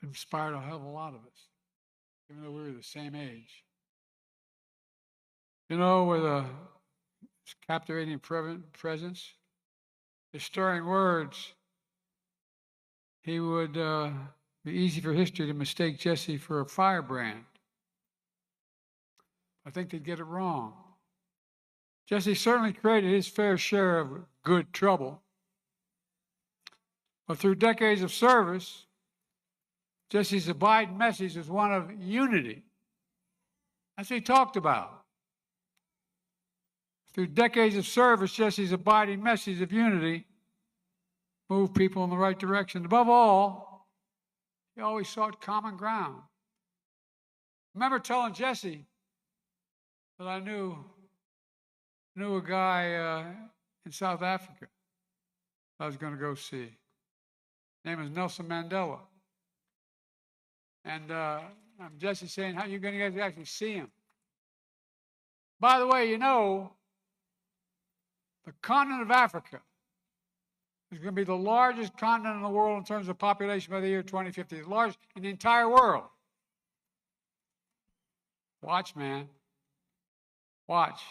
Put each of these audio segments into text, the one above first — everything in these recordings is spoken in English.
inspired a hell of a lot of us, even though we were the same age. With a captivating presence, his stirring words, he would be easy for history to mistake Jesse for a firebrand. I think they'd get it wrong. Jesse certainly created his fair share of good trouble. But through decades of service, Jesse's abiding message is one of unity. That's what he talked about. Through decades of service, Jesse's abiding message of unity moved people in the right direction. Above all, he always sought common ground. I remember telling Jesse that I knew a guy in South Africa I was going to go see. His name is Nelson Mandela. And Jesse saying, how are you going to actually see him? By the way, the continent of Africa is going to be the largest continent in the world in terms of population by the year 2050, the largest in the entire world. Watch, man. Watch.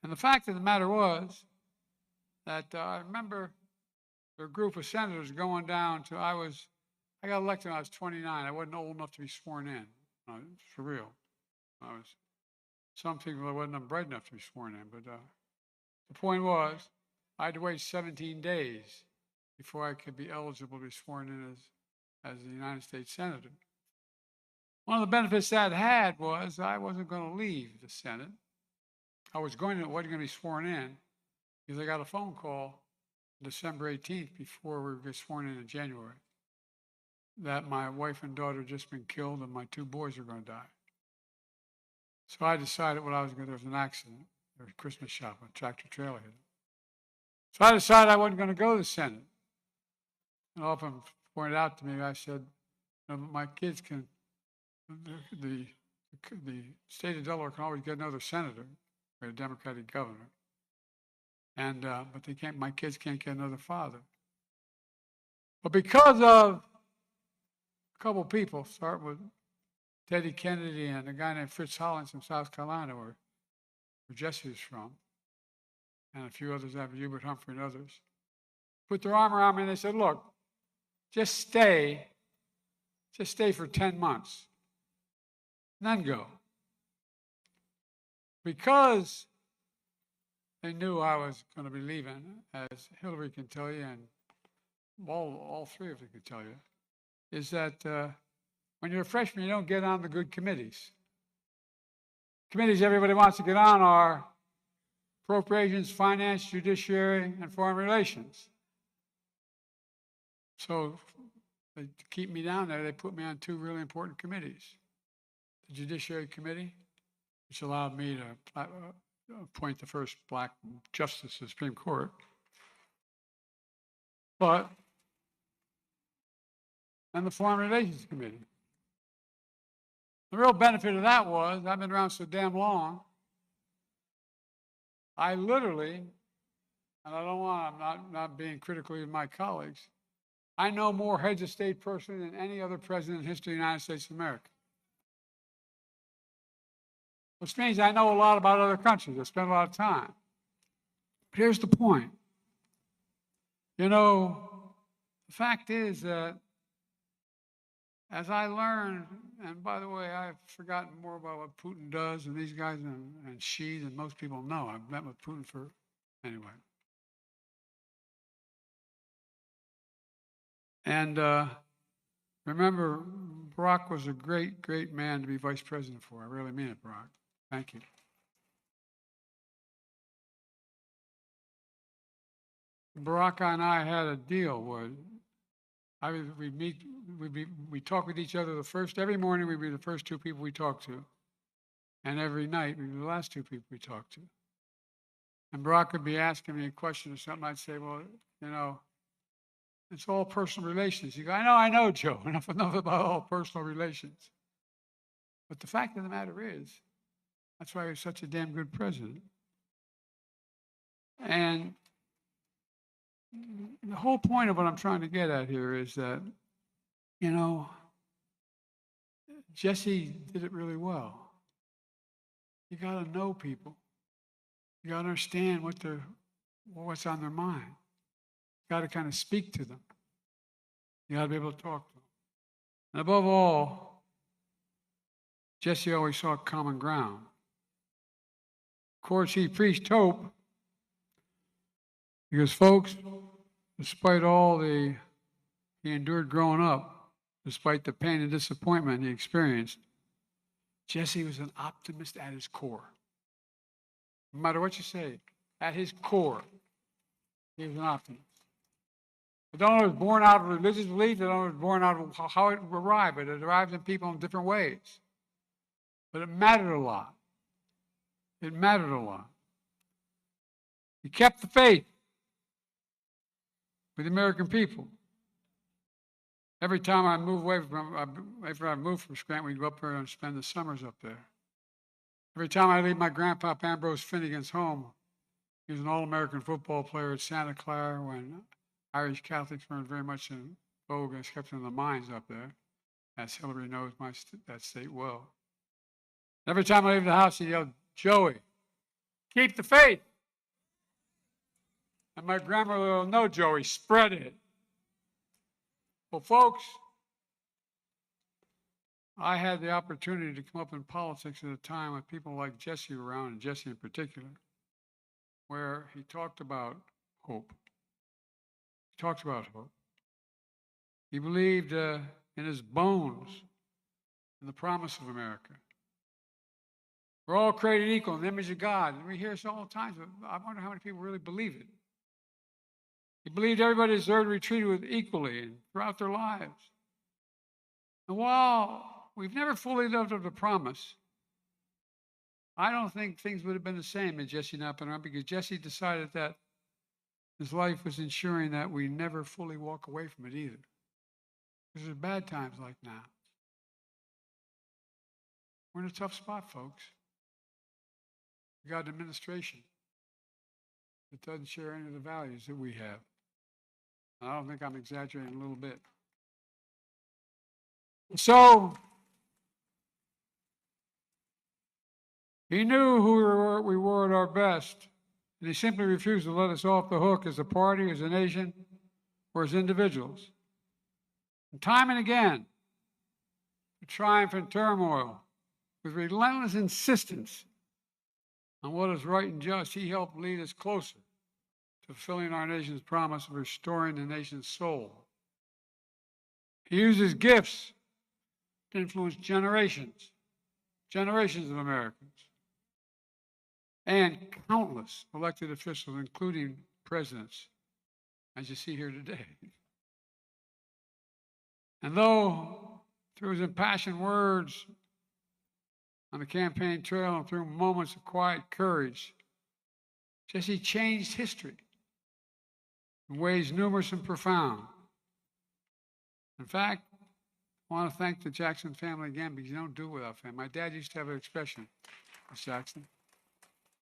And the fact of the matter was that I remember a group of senators going down to, I got elected when I was 29. I wasn't old enough to be sworn in. For real. Some people I wasn't bright enough to be sworn in. But the point was, I had to wait 17 days before I could be eligible to be sworn in as a United States Senator. One of the benefits that had was I wasn't going to leave the Senate. I wasn't going to be sworn in because I got a phone call December 18th before we were sworn in January that my wife and daughter had just been killed and my 2 boys were going to die. So I decided what I was going to do. There was an accident. There was a Christmas shop, a tractor trailer hit it. So I decided I wasn't going to go to the Senate. And often pointed out to me, I said, my kids can, the state of Delaware can always get another senator, or a Democratic governor. And but they can't. My kids can't get another father. But because of a couple people, starting with Teddy Kennedy and a guy named Fritz Hollins from South Carolina, where Jesse is from, and a few others, Hubert Humphrey and others, put their arm around me and they said, "Look, just stay for 10 months, and then go." Because they knew I was going to be leaving, as Hillary can tell you, and all 3 of them can tell you, is that when you're a freshman, you don't get on the good committees. Committees everybody wants to get on are appropriations, finance, judiciary, and foreign relations. So to keep me down there, they put me on 2 really important committees. The Judiciary Committee, which allowed me to appoint the first black justice to the Supreme Court. And the Foreign Relations Committee. The real benefit of that was, I've been around so damn long, I literally, and I'm not being critical of my colleagues, I know more heads of state personally than any other president in history of the United States of America. Which means I know a lot about other countries. I spend a lot of time. But here's the point. The fact is that as I learned, and by the way, I've forgotten more about what Putin does and these guys and Xi than most people know. I've met with Putin anyway. And remember, Barack was a great, great man to be vice president for. I really mean it, Barack. Thank you. Barack and I had a deal where we talk with each other every morning we'd be the first 2 people we talk to. And every night we'd be the last 2 people we talk to. And Barack would be asking me a question or something. I'd say, well, it's all personal relations. You go, I know, Joe. Enough about all personal relations. But the fact of the matter is, that's why he was such a damn good president. And the whole point of what I'm trying to get at here is that, Jesse did it really well. You got to know people. You got to understand what's on their mind. You got to kind of speak to them. You got to be able to talk to them. And above all, Jesse always saw common ground. Of course, he preached hope because, folks, despite all he endured growing up, despite the pain and disappointment he experienced, Jesse was an optimist at his core. No matter what you say, at his core, he was an optimist. I don't know if it was born out of religious belief. I don't know if it was born out of how it arrived, but it arrived in people in different ways. But it mattered a lot. It mattered a lot. He kept the faith with the American people. Every time I moved away after I moved from Scranton, we'd go up there and spend the summers up there. Every time I leave my grandpa Ambrose Finnegan's home, he was an All-American football player at Santa Clara when Irish Catholics weren't very much in vogue, except in the mines up there, as Hillary knows that state well. Every time I leave the house, he yelled, "Joey, keep the faith." And my grandmother will know, "Joey, spread it." Well, folks, I had the opportunity to come up in politics at a time with people like Jesse around, and Jesse in particular, where he talked about hope. He talked about hope. He believed in his bones in the promise of America. We're all created equal in the image of God. And we hear this all the time, but I wonder how many people really believe it. He believed everybody deserved to be treated with equally and throughout their lives. And while we've never fully lived up to the promise, I don't think things would have been the same had Jesse not been around, because Jesse decided that his life was ensuring that we never fully walk away from it either. Because there's bad times like now. We're in a tough spot, folks. We got an administration that doesn't share any of the values that we have. And I don't think I'm exaggerating a little bit. So, he knew who we were at our best, and he simply refused to let us off the hook as a party, as a nation, or as individuals. And time and again, through triumph and turmoil, with relentless insistence on what is right and just, he helped lead us closer to fulfilling our nation's promise of restoring the nation's soul. He used his gifts to influence generations of Americans, and countless elected officials, including presidents, as you see here today. And though through his impassioned words on the campaign trail and through moments of quiet courage, Jesse changed history in ways numerous and profound. In fact, I want to thank the Jackson family again, because you don't do it without family. My dad used to have an expression, Miss Jackson.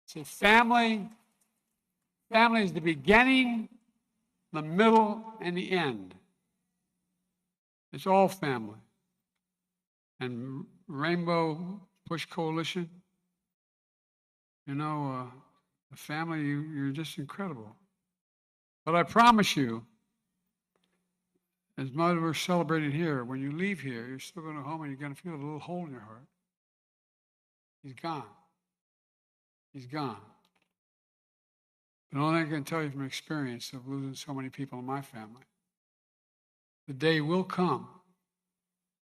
Say, family is the beginning, the middle, and the end. It's all family. And Rainbow Push Coalition, the family, you're just incredible. But I promise you, as much as we're celebrating here, when you leave here, you're still going to go home and you're going to feel a little hole in your heart. He's gone. He's gone. But only I can tell you from experience of losing so many people in my family, the day will come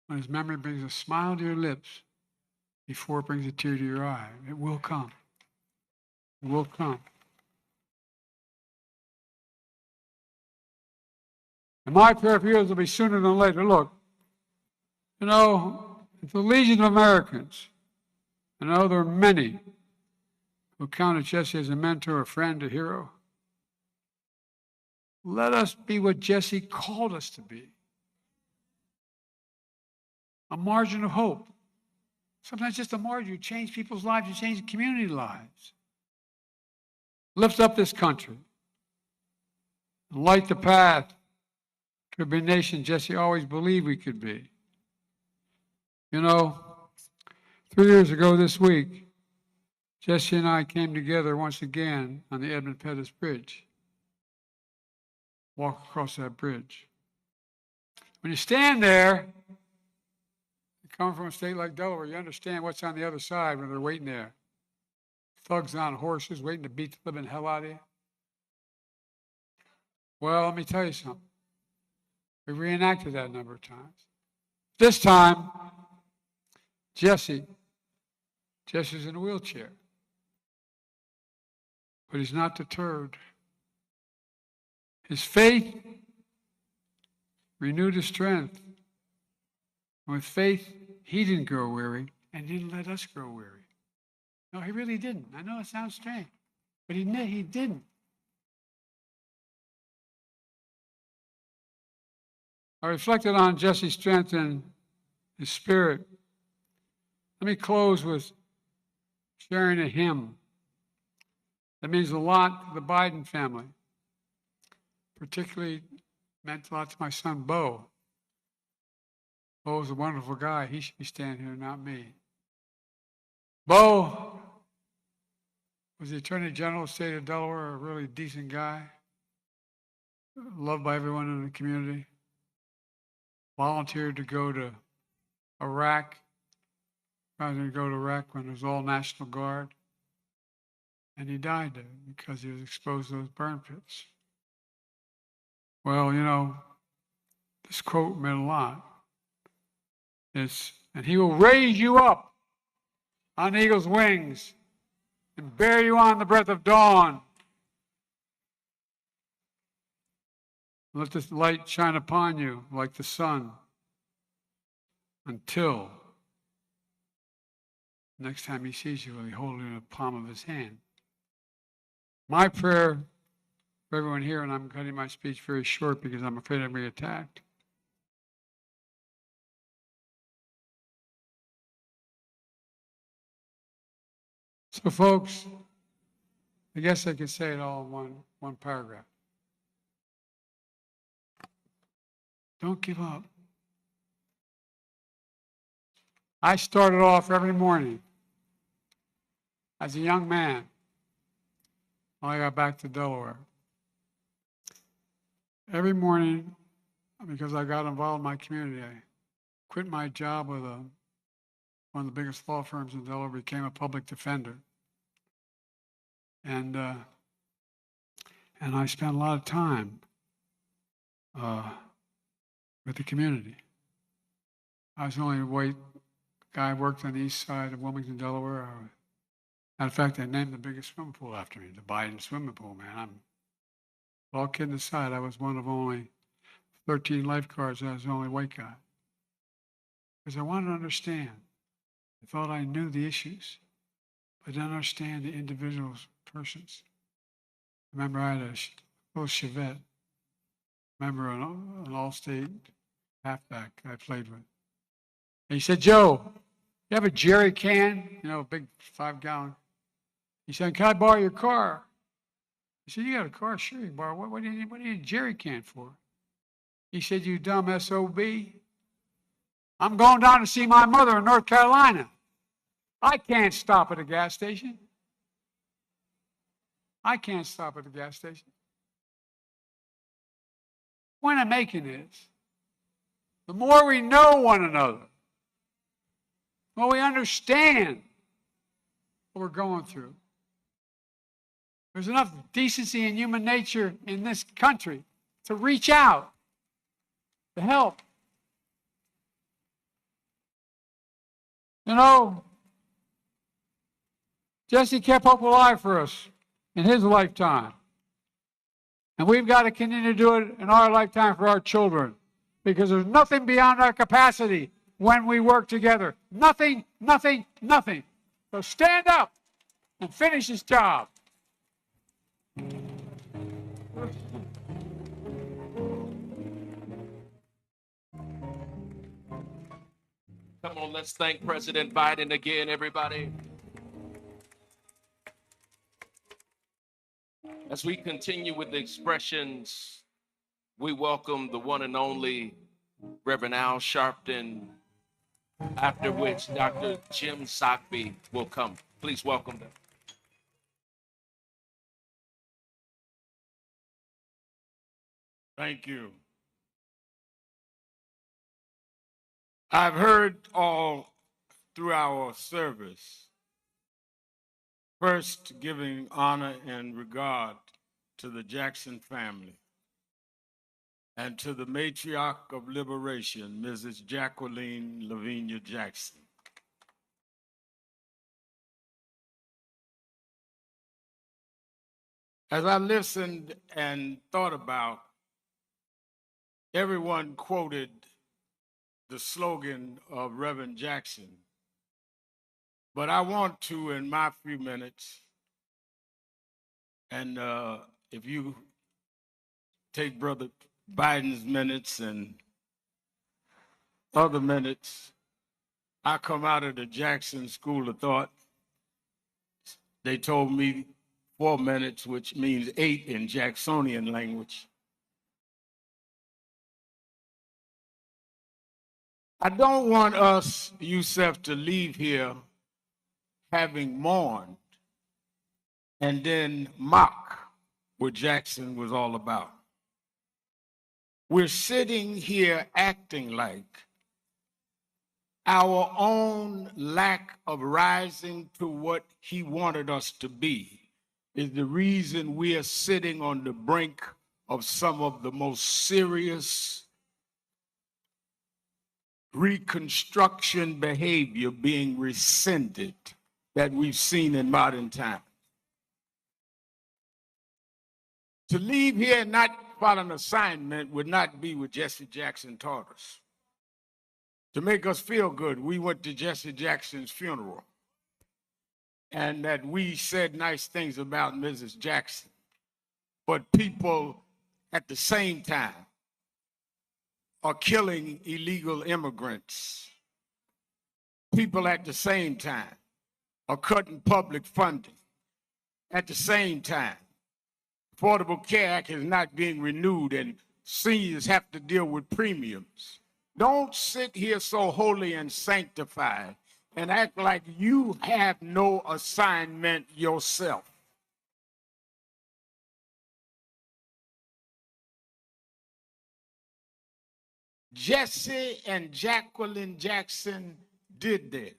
when his memory brings a smile to your lips before it brings a tear to your eye. It will come. It will come. And my prayer for you will be sooner than later. Look, if the Legion of Americans, I know there are many who counted Jesse as a mentor, a friend, a hero. Let us be what Jesse called us to be. A margin of hope. Sometimes just a margin. You change people's lives. You change community lives. Lift up this country. And light the path to be a nation Jesse always believed we could be. You know, 3 years ago this week, Jesse and I came together once again on the Edmund Pettus Bridge. Walk across that bridge. When you stand there, you come from a state like Delaware, you understand what's on the other side when they're waiting there. Thugs on horses waiting to beat the living hell out of you. Well, let me tell you something. We reenacted that a number of times. This time, Jesse's in a wheelchair. But he's not deterred. His faith renewed his strength. And with faith, he didn't grow weary and didn't let us grow weary. No, he really didn't. I know it sounds strange, but he didn't. I reflected on Jesse's strength and his spirit. Let me close with sharing a hymn that means a lot to the Biden family. Particularly meant a lot to my son, Bo. Bo's a wonderful guy. He should be standing here, not me. Bo was the Attorney General of the state of Delaware, a really decent guy, loved by everyone in the community. Volunteered to go to Iraq. I was going to go to Iraq when it was all National Guard. And he died there because he was exposed to those burn pits. Well, you know, this quote meant a lot. It's, and he will raise you up on eagle's wings and bear you on the breath of dawn. Let this light shine upon you like the sun until next time he sees you, he'll be holding in the palm of his hand. My prayer for everyone here, and I'm cutting my speech very short because I'm afraid I'm going to be attacked. So, folks, I guess I could say it all in one paragraph. Don't give up. I started off every morning as a young man when I got back to Delaware. Every morning, because I got involved in my community, I quit my job with one of the biggest law firms in Delaware, became a public defender. And I spent a lot of time with the community. I was the only white guy who worked on the east side of Wilmington, Delaware. Matter of fact, they named the biggest swimming pool after me, the Biden swimming pool, man. All kidding aside, I was one of only 13 lifeguards. I was the only white guy. Because I wanted to understand. I thought I knew the issues, but didn't understand the individuals, persons. Remember, I had a little Chevette. Remember an all-state halfback I played with. And he said, "Joe, you have a jerry can? You know, a big 5-gallon. He said, "Can I borrow your car?" I said, "You got a car? Sure, you can borrow. What do you need a jerry can for?" He said, "You dumb SOB. I'm going down to see my mother in North Carolina. I can't stop at a gas station. I can't stop at the gas station." The point I'm making is, the more we know one another, the more we understand what we're going through. There's enough decency and human nature in this country to reach out, to help. You know, Jesse kept hope alive for us in his lifetime. And we've got to continue to do it in our lifetime for our children, because there's nothing beyond our capacity when we work together. Nothing, nothing, nothing. So stand up and finish this job. Come on, let's thank President Biden again, everybody. As we continue with the expressions, we welcome the one and only Reverend Al Sharpton after which Dr. Jim Sockby will come. Please welcome them. Thank you. I've heard all through our service, first giving honor and regard to the Jackson family and to the matriarch of liberation, Mrs. Jacqueline Lavinia Jackson. As I listened and thought about, everyone quoted the slogan of Reverend Jackson, but I want to, in my few minutes, and if you take Brother Biden's minutes and other minutes, I come out of the Jackson School of Thought. They told me 4 minutes, which means 8 in Jacksonian language. I don't want us, Yusef, to leave here having mourned and then mock what Jackson was all about. We're sitting here acting like our own lack of rising to what he wanted us to be is the reason we are sitting on the brink of some of the most serious Reconstruction behavior being rescinded that we've seen in modern times. To leave here and not follow an assignment would not be what Jesse Jackson taught us. To make us feel good, we went to Jesse Jackson's funeral and that we said nice things about Mrs. Jackson, but people at the same time are killing illegal immigrants. People at the same time are cutting public funding. At the same time, Affordable Care Act is not being renewed and seniors have to deal with premiums. Don't sit here so holy and sanctified and act like you have no assignment yourself. Jesse and Jacqueline Jackson did this.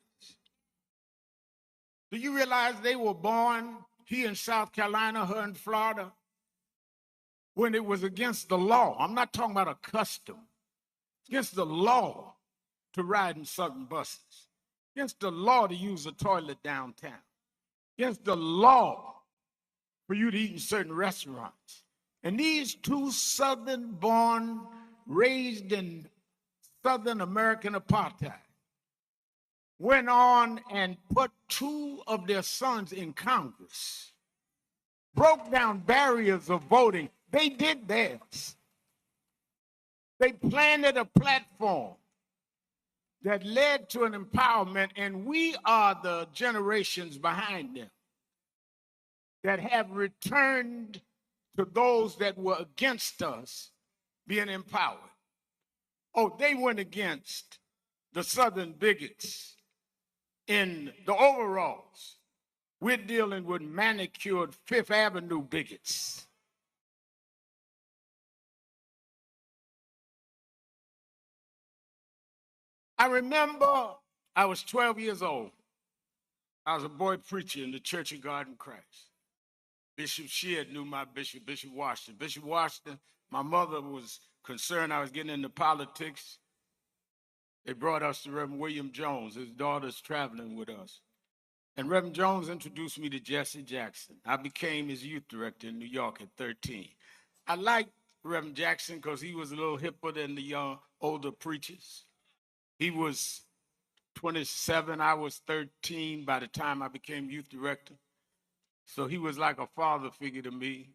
Do you realize they were born, he in South Carolina, her in Florida, when it was against the law? I'm not talking about a custom. It's against the law to ride in Southern buses. Against the law to use a toilet downtown. Against the law for you to eat in certain restaurants. And these two Southern-born, raised in Southern American apartheid, went on and put 2 of their sons in Congress, broke down barriers of voting. They did theirs. They planted a platform that led to an empowerment, and we are the generations behind them that have returned to those that were against us being empowered. Oh, they went against the Southern bigots in the overalls. We're dealing with manicured Fifth Avenue bigots. I remember I was 12 years old. I was a boy preacher in the Church of God in Christ. Bishop Sheard knew my bishop, Bishop Washington. Bishop Washington, my mother was concerned I was getting into politics. They brought us to Reverend William Jones. His daughter's traveling with us. And Reverend Jones introduced me to Jesse Jackson. I became his youth director in New York at 13. I liked Reverend Jackson because he was a little hipper than the young, older preachers. He was 27, I was 13 by the time I became youth director. So he was like a father figure to me.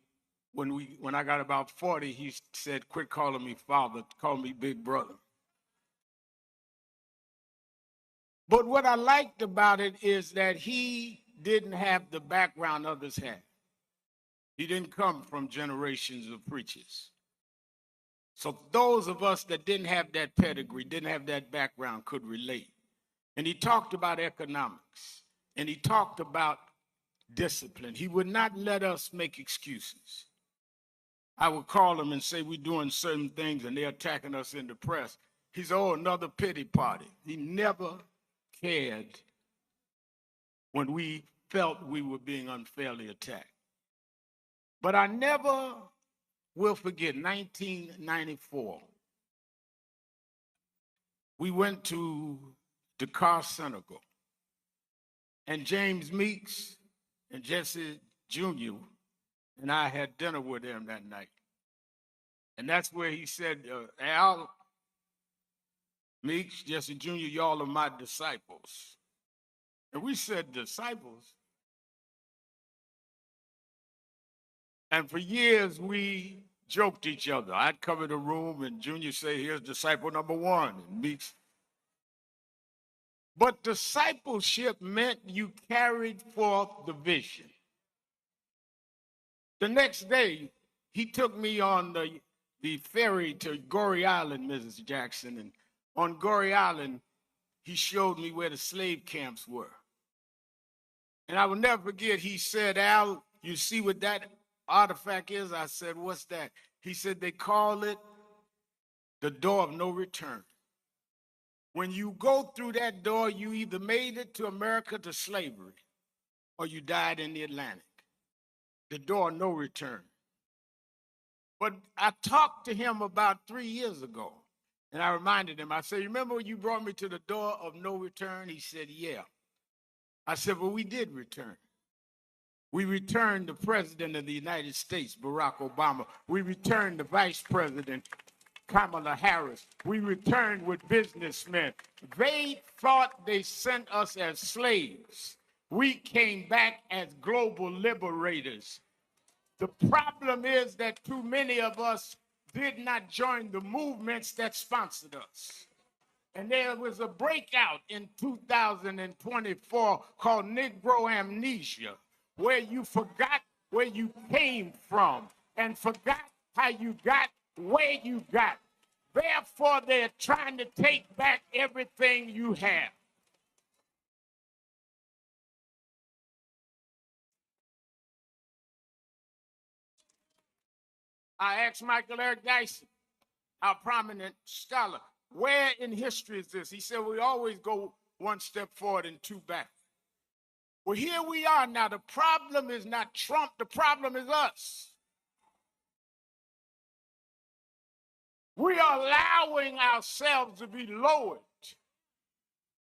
When I got about 40, he said, quit calling me father, call me big brother. But what I liked about it is that he didn't have the background others had. He didn't come from generations of preachers. So those of us that didn't have that pedigree, didn't have that background, could relate. And he talked about economics, and he talked about discipline. He would not let us make excuses. I would call him and say, we're doing certain things and they're attacking us in the press. He said, oh, another pity party. He never cared when we felt we were being unfairly attacked. But I never will forget 1994. We went to Dakar, Senegal, and James Meeks and Jesse Jr. and I had dinner with him that night. And that's where he said, Al, Meeks, Jesse Jr., y'all are my disciples. And we said, disciples? And for years, we joked each other. I'd cover the room, and Junior say, here's disciple number one, and Meeks. But discipleship meant you carried forth the vision. The next day, he took me on the ferry to Goree Island, Mrs. Jackson, and on Goree Island, he showed me where the slave camps were. And I will never forget, he said, Al, you see what that artifact is? I said, what's that? He said, they call it the door of no return. When you go through that door, you either made it to America to slavery or you died in the Atlantic. The door of no return. But I talked to him about 3 years ago, and I reminded him, I said, remember when you brought me to the door of no return? He said, yeah. I said, well, we did return. We returned the President of the United States, Barack Obama. We returned the Vice President, Kamala Harris. We returned with businessmen. They thought they sent us as slaves. We came back as global liberators. The problem is that too many of us did not join the movements that sponsored us. And there was a breakout in 2024 called Negro Amnesia, where you forgot where you came from and forgot how you got where you got. Therefore, they're trying to take back everything you have. I asked Michael Eric Dyson, our prominent scholar, where in history is this? He said, we always go one step forward and two back. Well, here we are now. The problem is not Trump. The problem is us. We are allowing ourselves to be lowered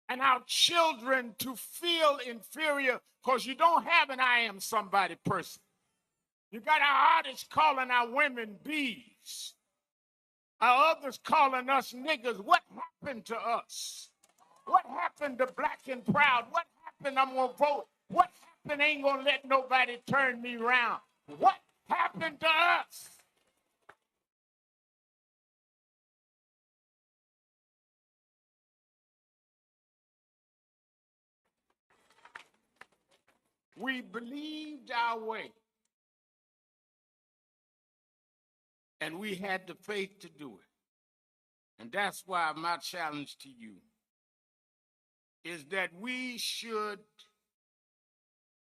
and our children to feel inferior because you don't have an I am somebody person. You got our artists calling our women bees. Our others calling us niggas. What happened to us? What happened to black and proud? What happened? I'm going to vote. What happened? Ain't going to let nobody turn me around. What happened to us? We believed our way. And we had the faith to do it. And that's why my challenge to you is that we should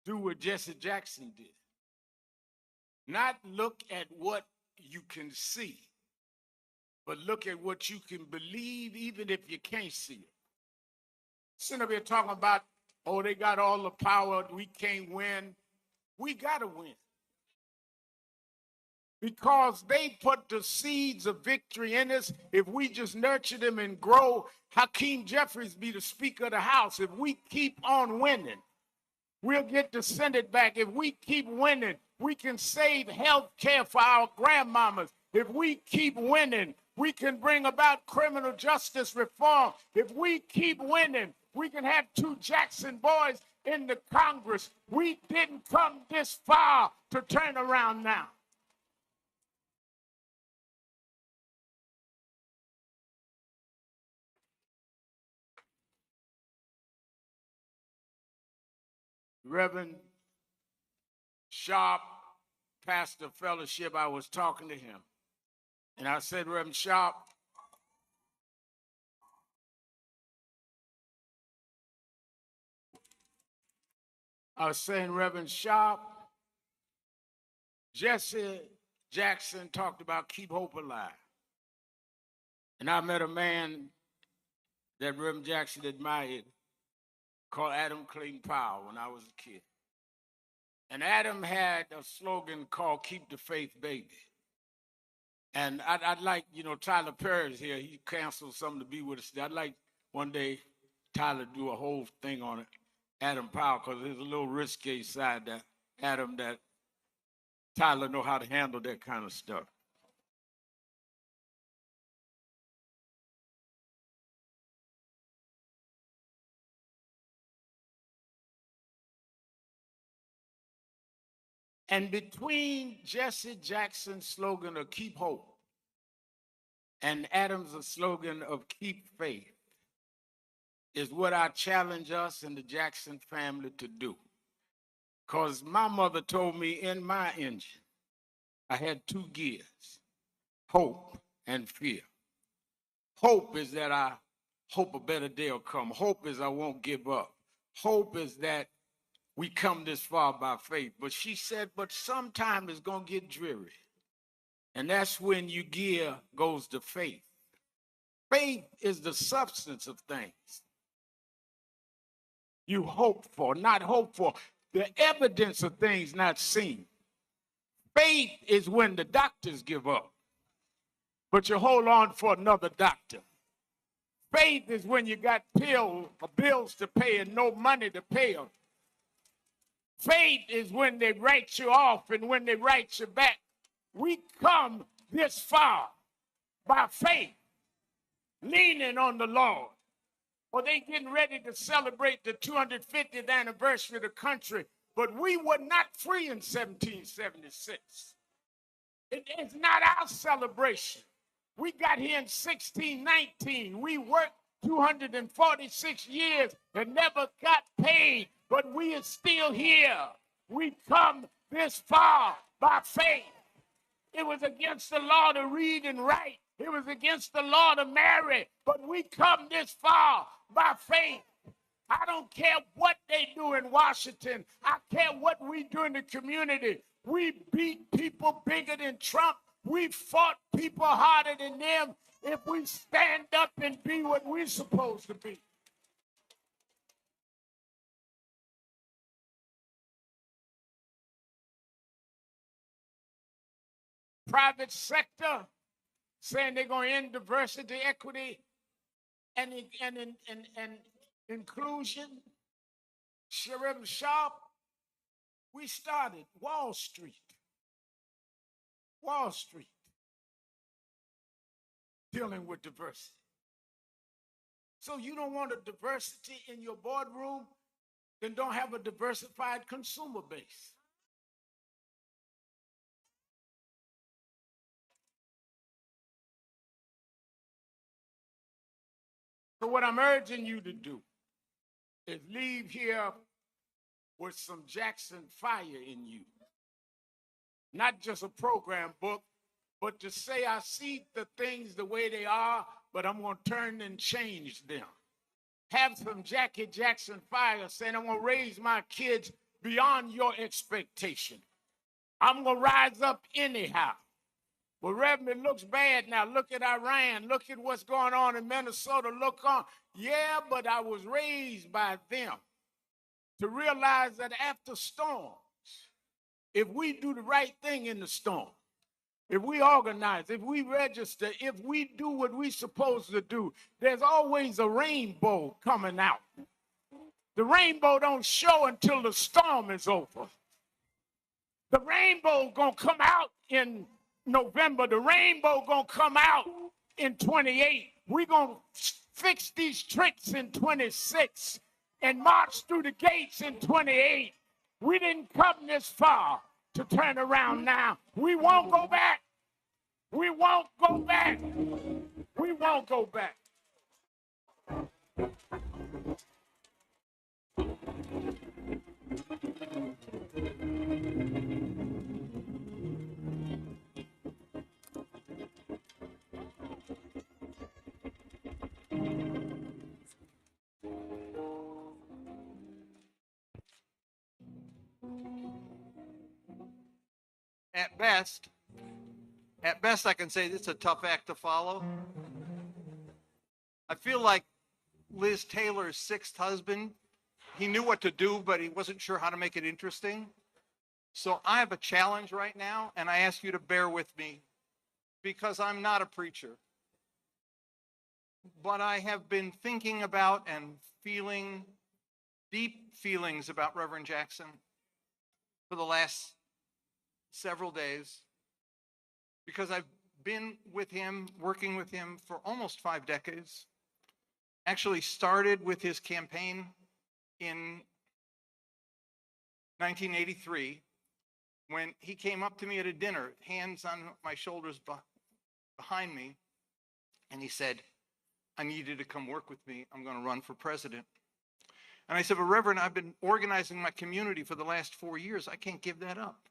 do what Jesse Jackson did. Not look at what you can see, but look at what you can believe even if you can't see it. Sitting up here talking about, oh, they got all the power, we can't win. We got to win. Because they put the seeds of victory in us. If we just nurture them and grow, Hakeem Jeffries be the Speaker of the House. If we keep on winning, we'll get the Senate back. If we keep winning, we can save health care for our grandmamas. If we keep winning, we can bring about criminal justice reform. If we keep winning, we can have 2 Jackson boys in the Congress. We didn't come this far to turn around now. Reverend Sharp, pastor fellowship, I was talking to him. And I said, Reverend Sharp, I was saying, Reverend Sharp, Jesse Jackson talked about keep hope alive. And I met a man that Reverend Jackson admired called Adam Clayton Powell when I was a kid. And Adam had a slogan called Keep the Faith, Baby. And I'd like, Tyler Perry's here. He canceled something to be with us. I'd like one day Tyler to do a whole thing on it, Adam Powell, because there's a little risque side that Adam, that Tyler know how to handle that kind of stuff. And between Jesse Jackson's slogan of keep hope and Adam's slogan of keep faith is what I challenge us and the Jackson family to do. Because my mother told me in my engine, I had two gears, hope and fear. Hope is that I hope a better day will come. Hope is I won't give up. Hope is that we come this far by faith. But she said, but sometime it's going to get dreary. And that's when your gear goes to faith. Faith is the substance of things you hope for, not hope for. The evidence of things not seen. Faith is when the doctors give up, but you hold on for another doctor. Faith is when you got bills to pay and no money to pay them. Faith is when they write you off and when they write you back. We come this far by faith, leaning on the Lord. Or they getting ready to celebrate the 250th anniversary of the country, but we were not free in 1776. It's not our celebration. We got here in 1619. We worked 246 years and never got paid, but we are still here. We come this far by faith. It was against the law to read and write. It was against the law to marry, but we come this far by faith. I don't care what they do in Washington. I care what we do in the community. We beat people bigger than Trump. We fought people harder than them if we stand up and be what we're supposed to be. Private sector saying they're going to end diversity, equity, and inclusion. Sheriff Sharp, we started Wall Street. Wall Street. Dealing with diversity. So you don't want a diversity in your boardroom, then don't have a diversified consumer base. So what I'm urging you to do is leave here with some Jackson fire in you. Not just a program book, but to say I see the things the way they are, but I'm going to turn and change them. Have some Jackie Jackson fire saying I'm going to raise my kids beyond your expectation. I'm going to rise up anyhow. Well, Reverend, it looks bad now. Look at Iran. Look at what's going on in Minnesota. Look on. Yeah, but I was raised by them to realize that after storms, if we do the right thing in the storm, if we organize, if we register, if we do what we're supposed to do, there's always a rainbow coming out. The rainbow don't show until the storm is over. The rainbow gonna come out in November. The rainbow gonna come out in 28. We're gonna fix these tricks in 26 and march through the gates in 28. We didn't come this far to turn around now. We won't go back. We won't go back. We won't go back. at best, I can say this is a tough act to follow. I feel like Liz Taylor's sixth husband. He knew what to do, but he wasn't sure how to make it interesting. So I have a challenge right now, and I ask you to bear with me because I'm not a preacher. But I have been thinking about and feeling deep feelings about Reverend Jackson for the last several days because I've been with him, working with him for almost 5 decades. Actually started with his campaign in 1983 when he came up to me at a dinner, hands on my shoulders behind me, and he said, I need you to come work with me. I'm going to run for president. And I said, but Reverend, I've been organizing my community for the last 4 years. I can't give that up.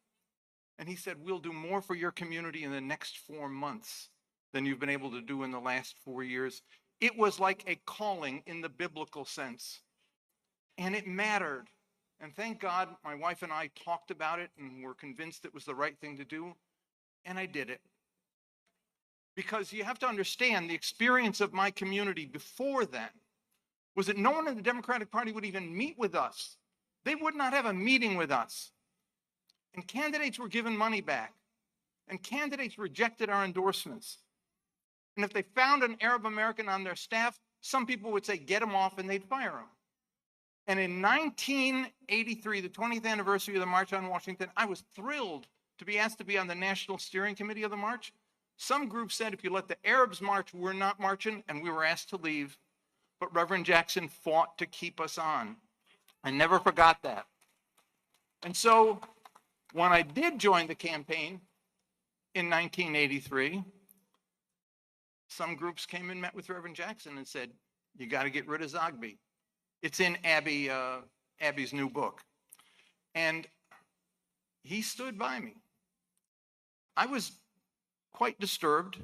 And he said, we'll do more for your community in the next 4 months than you've been able to do in the last 4 years. It was like a calling in the biblical sense. And it mattered. And thank God my wife and I talked about it and were convinced it was the right thing to do. And I did it. Because you have to understand the experience of my community before then was that no one in the Democratic Party would even meet with us. They would not have a meeting with us. And candidates were given money back. And candidates rejected our endorsements. And if they found an Arab American on their staff, some people would say, get him off, and they'd fire him. And in 1983, the 20th anniversary of the March on Washington, I was thrilled to be asked to be on the National Steering Committee of the March. Some groups said, if you let the Arabs march, we're not marching, and we were asked to leave. But Reverend Jackson fought to keep us on. I never forgot that. And so when I did join the campaign in 1983, some groups came and met with Reverend Jackson and said, you got to get rid of Zogby. It's in Abby's new book. And he stood by me. I was quite disturbed.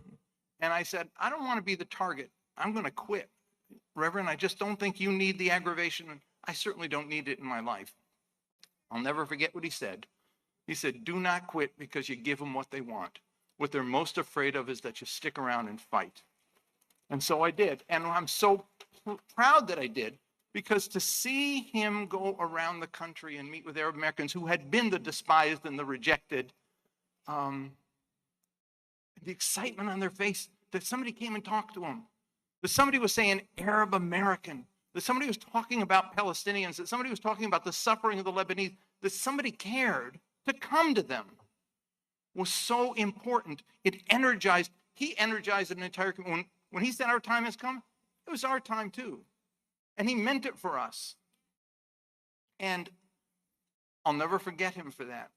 And I said, I don't want to be the target. I'm going to quit. Reverend, I just don't think you need the aggravation. I certainly don't need it in my life. I'll never forget what he said. He said, do not quit because you give them what they want. What they're most afraid of is that you stick around and fight. And so I did. And I'm so proud that I did, because to see him go around the country and meet with Arab Americans who had been the despised and the rejected, the excitement on their face that somebody came and talked to him, that somebody was saying Arab American, that somebody was talking about Palestinians, that somebody was talking about the suffering of the Lebanese, that somebody cared to come to them was so important. It energized, he energized an entire community. When he said our time has come, it was our time too. And he meant it for us. And I'll never forget him for that,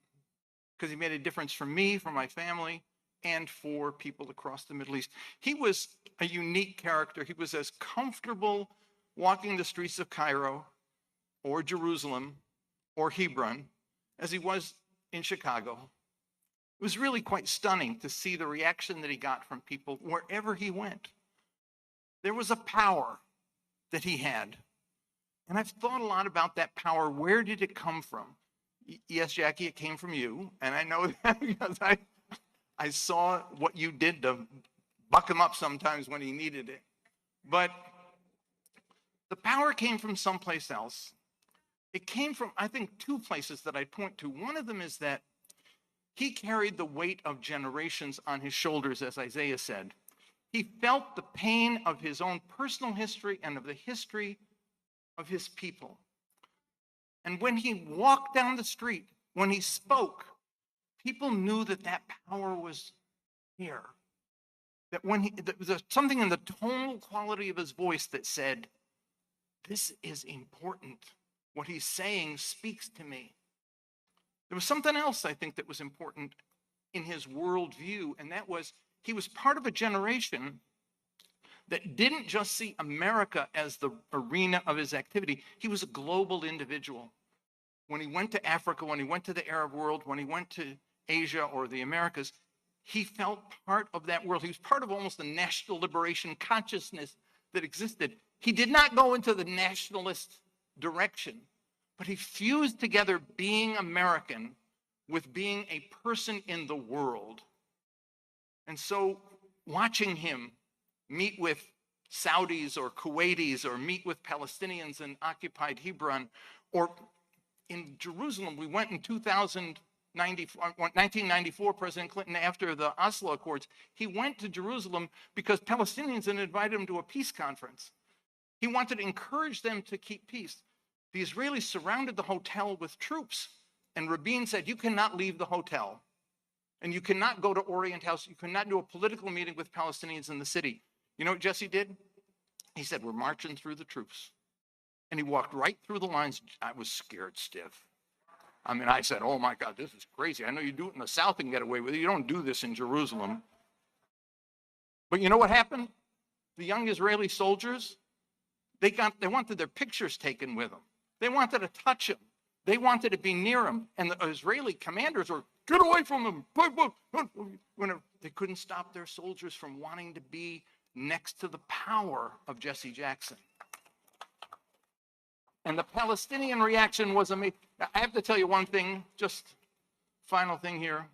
because he made a difference for me, for my family, and for people across the Middle East. He was a unique character. He was as comfortable walking the streets of Cairo or Jerusalem or Hebron as he was in Chicago. It was really quite stunning to see the reaction that he got from people wherever he went. There was a power that he had. And I've thought a lot about that power. Where did it come from? Yes, Jackie, it came from you. And I know that because I saw what you did to buck him up sometimes when he needed it. But the power came from someplace else. It came from, I think, 2 places that I'd point to. One of them is that he carried the weight of generations on his shoulders, as Isaiah said. He felt the pain of his own personal history and of the history of his people. And when he walked down the street, when he spoke, people knew that that power was here. That when there was something in the tonal quality of his voice that said, this is important. What he's saying speaks to me. There was something else, I think, that was important in his worldview, and that was he was part of a generation that didn't just see America as the arena of his activity. He was a global individual. When he went to Africa, when he went to the Arab world, when he went to Asia or the Americas, he felt part of that world. He was part of almost the national liberation consciousness that existed. He did not go into the nationalist direction, but he fused together being American with being a person in the world. And so watching him meet with Saudis or Kuwaitis or meet with Palestinians in occupied Hebron, or in Jerusalem, we went in 1994, President Clinton, after the Oslo Accords, he went to Jerusalem because Palestinians had invited him to a peace conference. He wanted to encourage them to keep peace. The Israelis surrounded the hotel with troops, and Rabin said, you cannot leave the hotel, and you cannot go to Orient House, you cannot do a political meeting with Palestinians in the city. You know what Jesse did? He said, we're marching through the troops. And he walked right through the lines. I was scared stiff. I mean, I said, oh my God, this is crazy. I know you do it in the South and get away with it. You don't do this in Jerusalem. But you know what happened? The young Israeli soldiers, they wanted their pictures taken with them. They wanted to touch him. They wanted to be near him. And the Israeli commanders were, get away from them. They couldn't stop their soldiers from wanting to be next to the power of Jesse Jackson. And the Palestinian reaction was amazing. I have to tell you one thing, just final thing here.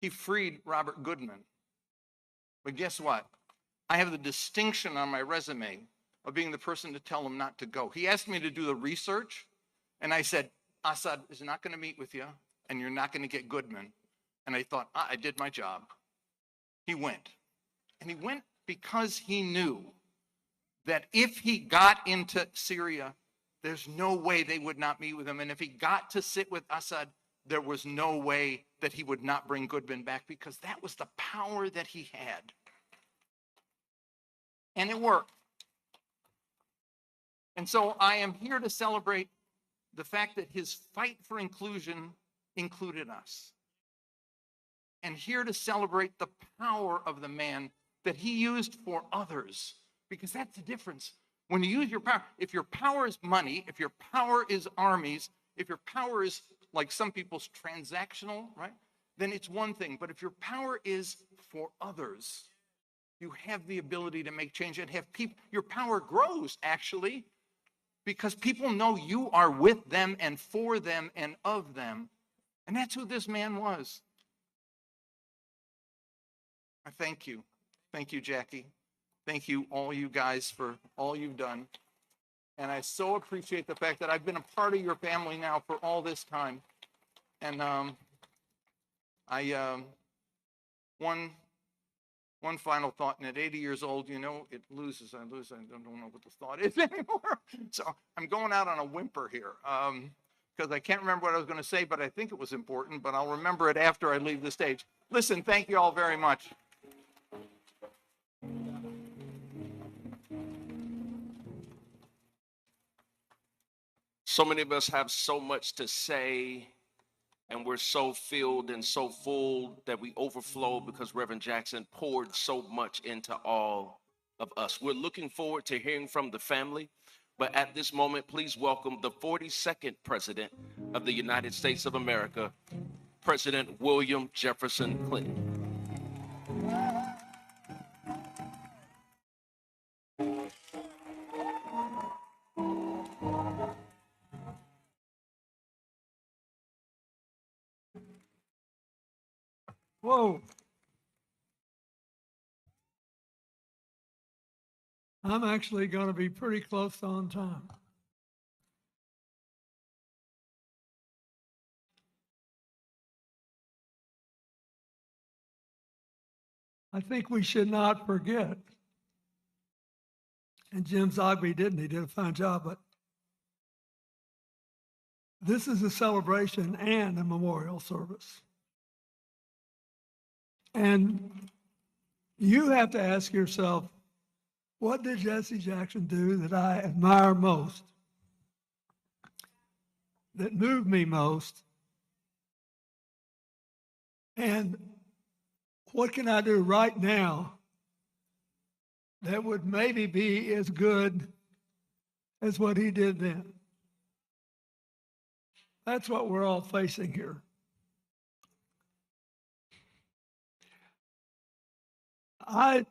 He freed Robert Goodman. But guess what? I have the distinction on my resume of being the person to tell him not to go. He asked me to do the research, and I said, Assad is not going to meet with you, and you're not going to get Goodman. And I thought, I did my job. He went. And he went because he knew that if he got into Syria, there's no way they would not meet with him. And if he got to sit with Assad, there was no way that he would not bring Goodman back, because that was the power that he had. And it worked. And so I am here to celebrate the fact that his fight for inclusion included us. And here to celebrate the power of the man that he used for others. Because that's the difference. When you use your power, if your power is money, if your power is armies, if your power is, like some people's, transactional, right? Then it's one thing. But if your power is for others, you have the ability to make change and have people, your power grows actually, because people know you are with them and for them and of them. And that's who this man was. I thank you. Thank you, Jackie. Thank you, all you guys, for all you've done. And I so appreciate the fact that I've been a part of your family now for all this time. And one final thought, and at 80 years old, you know, I lose, I don't know what the thought is anymore. So I'm going out on a whimper here, because I can't remember what I was going to say, but I think it was important, but I'll remember it after I leave the stage. Listen, thank you all very much. So many of us have so much to say, and we're so filled and so full that we overflow because Reverend Jackson poured so much into all of us. We're looking forward to hearing from the family, but at this moment, please welcome the 42nd President of the United States of America, President William Jefferson Clinton. Whoa. I'm actually going to be pretty close on time. I think we should not forget, and Jim Zogby didn't, he did a fine job, but this is a celebration and a memorial service. And you have to ask yourself, what did Jesse Jackson do that I admire most, that moved me most? And what can I do right now that would maybe be as good as what he did then? That's what we're all facing here. I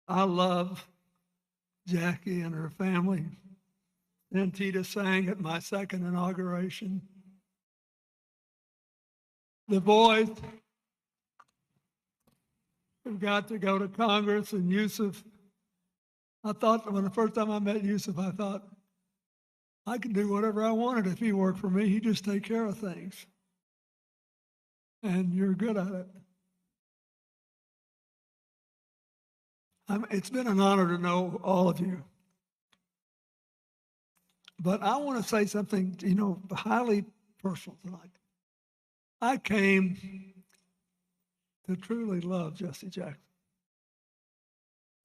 love Jackie and her family. Then Tita sang at my second inauguration. The boys who got to go to Congress, and Yusuf, I thought when the first time I met Yusuf, I thought, I could do whatever I wanted if he worked for me. He'd just take care of things. And you're good at it. It's been an honor to know all of you. But I want to say something, highly personal tonight. I came to truly love Jesse Jackson.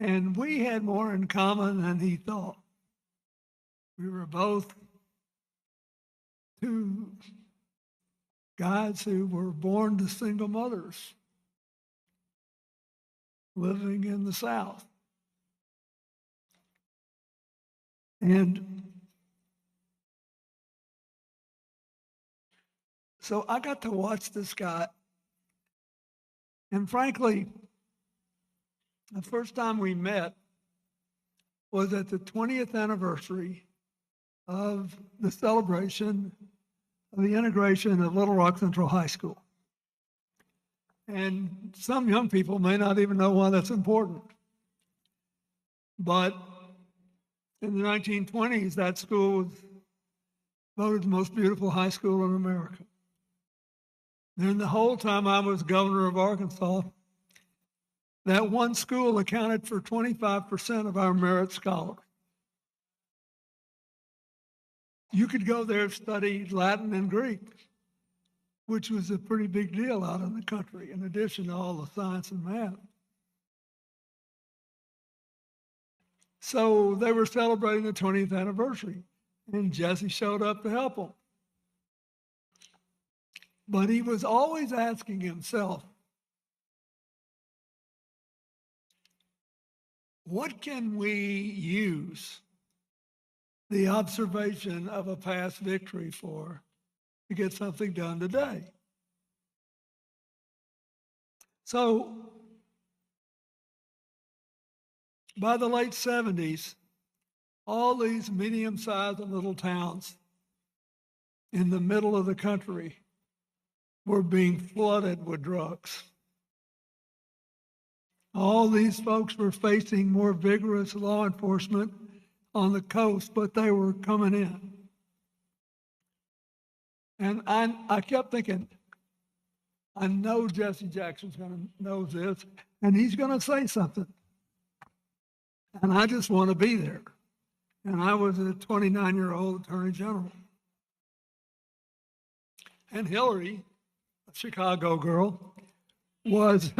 And we had more in common than he thought. We were both two guys who were born to single mothers living in the South. And so I got to watch this guy. And frankly, the first time we met was at the 20th anniversary of the celebration of the integration of Little Rock Central High School. And some young people may not even know why that's important. But in the 1920s, that school was voted the most beautiful high school in America. And the whole time I was governor of Arkansas, that one school accounted for 25% of our merit scholars. You could go there and study Latin and Greek, which was a pretty big deal out in the country, in addition to all the science and math. So they were celebrating the 20th anniversary, and Jesse showed up to help them. But he was always asking himself, what can we use the observation of a past victory for to get something done today? So by the late 70s, all these medium-sized little towns in the middle of the country were being flooded with drugs. All these folks were facing more vigorous law enforcement on the coast, but they were coming in. And I kept thinking, I know Jesse Jackson's going to know this, and he's going to say something. And I just want to be there. And I was a 29-year-old attorney general. And Hillary, a Chicago girl, was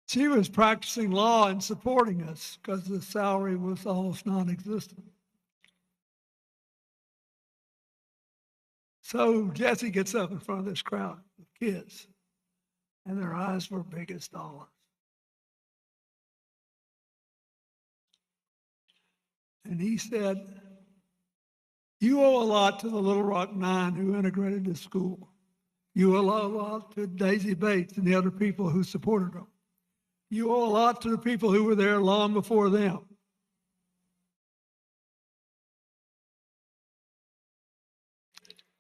she was practicing law and supporting us because the salary was almost non-existent. So Jesse gets up in front of this crowd of kids, and their eyes were big as dollars. And he said, you owe a lot to the Little Rock Nine who integrated this school. You owe a lot to Daisy Bates and the other people who supported them. You owe a lot to the people who were there long before them.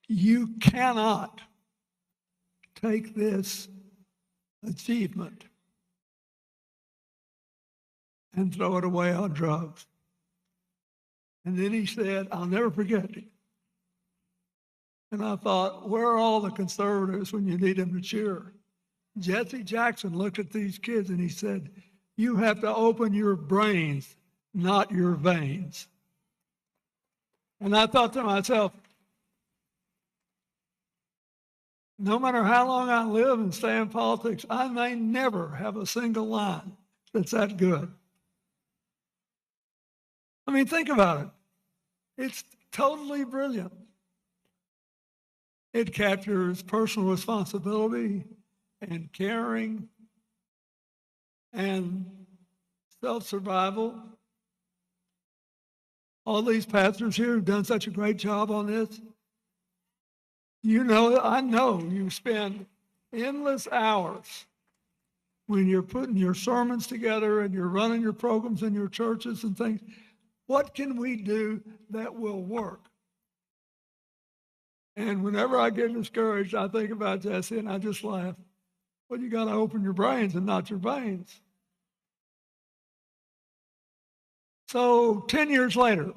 You cannot take this achievement and throw it away on drugs. And then he said, I'll never forget it. And I thought, where are all the conservatives when you need them to cheer? Jesse Jackson looked at these kids and he said, you have to open your brains, not your veins. And I thought to myself, no matter how long I live and stay in politics, I may never have a single line that's that good. I mean, think about it. It's totally brilliant. It captures personal responsibility and caring and self-survival. All these pastors here have done such a great job on this. You know, I know you spend endless hours when you're putting your sermons together and you're running your programs in your churches and things, what can we do that will work? And whenever I get discouraged, I think about Jesse and I just laugh. Well, you got to open your brains and not your veins. So 10 years later,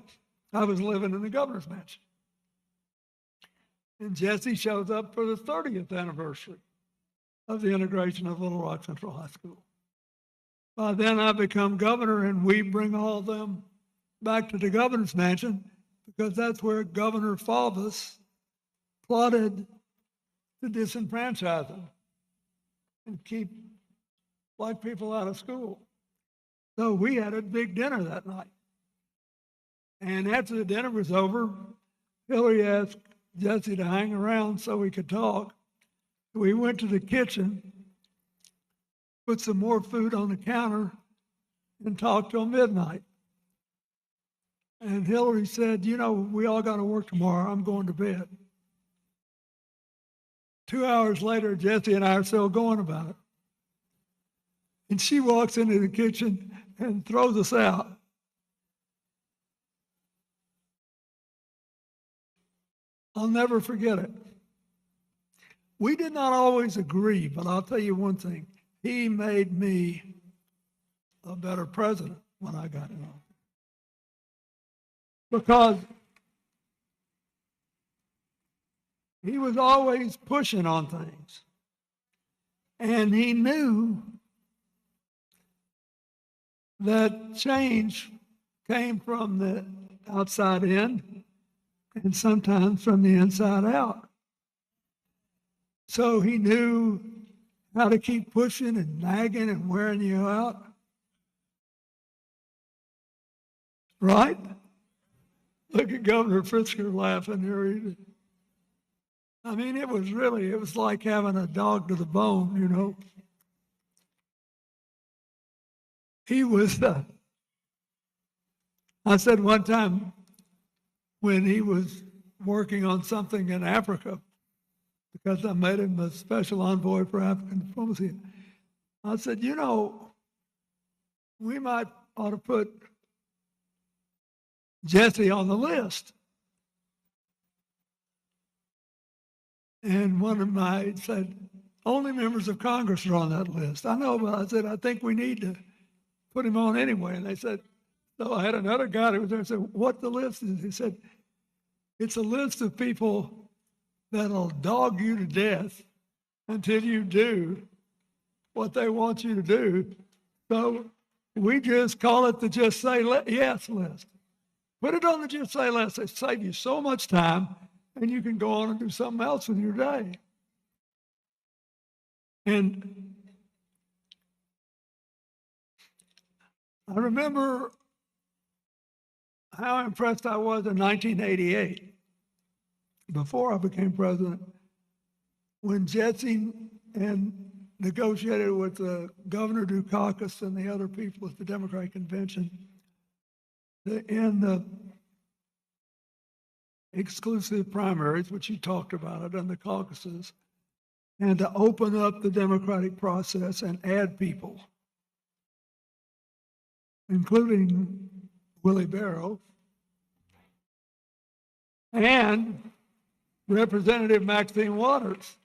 I was living in the governor's mansion. And Jesse shows up for the 30th anniversary of the integration of Little Rock Central High School. By then, I become governor, and we bring all of them back to the governor's mansion because that's where Governor Faubus plotted to disenfranchise them and keep black people out of school. So we had a big dinner that night. And after the dinner was over, Hillary asked Jesse to hang around so we could talk. We went to the kitchen, put some more food on the counter, and talked till midnight. And Hillary said, you know, we all got to work tomorrow. I'm going to bed. 2 hours later, Jesse and I are still going about it. And she walks into the kitchen and throws us out. I'll never forget it. We did not always agree, but I'll tell you one thing. He made me a better president when I got in office. Because he was always pushing on things. And he knew that change came from the outside in and sometimes from the inside out. So he knew how to keep pushing and nagging and wearing you out. Right? Look at Governor Pritzker laughing here. I mean, it was like having a dog to the bone, you know. He was, I said one time when he was working on something in Africa, because I made him a special envoy for African diplomacy, I said, you know, we might ought to put Jesse on the list. And one of my said, only members of Congress are on that list. I know, but I said, I think we need to put him on anyway. And they said, so I had another guy that was there and said, what the list is? He said, it's a list of people that'll dog you to death until you do what they want you to do. So we just call it the Just Say Yes list. Put it on the Just Say Yes. It saves you so much time, and you can go on and do something else with your day. And I remember how impressed I was in 1988, before I became president, when Jesse and negotiated with Governor Dukakis and the other people at the Democratic Convention in the exclusive primaries, which you talked about it, and the caucuses, and to open up the democratic process and add people, including Willie Barrow and Representative Maxine Waters,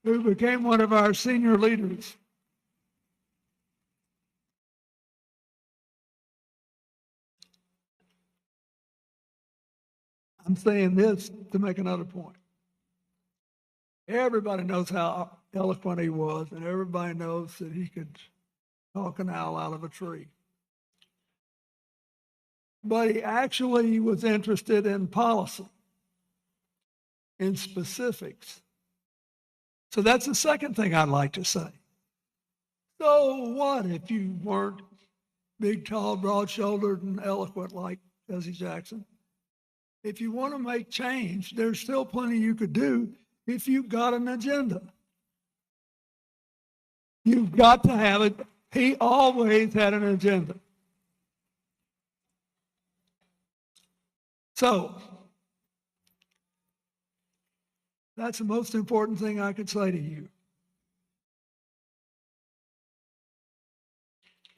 who became one of our senior leaders. I'm saying this to make another point. Everybody knows how eloquent he was, and everybody knows that he could talk an owl out of a tree. But he actually was interested in policy, in specifics. So that's the second thing I'd like to say. So what if you weren't big, tall, broad-shouldered, and eloquent like Jesse Jackson? If you want to make change, there's still plenty you could do if you've got an agenda. You've got to have it. He always had an agenda. So that's the most important thing I could say to you.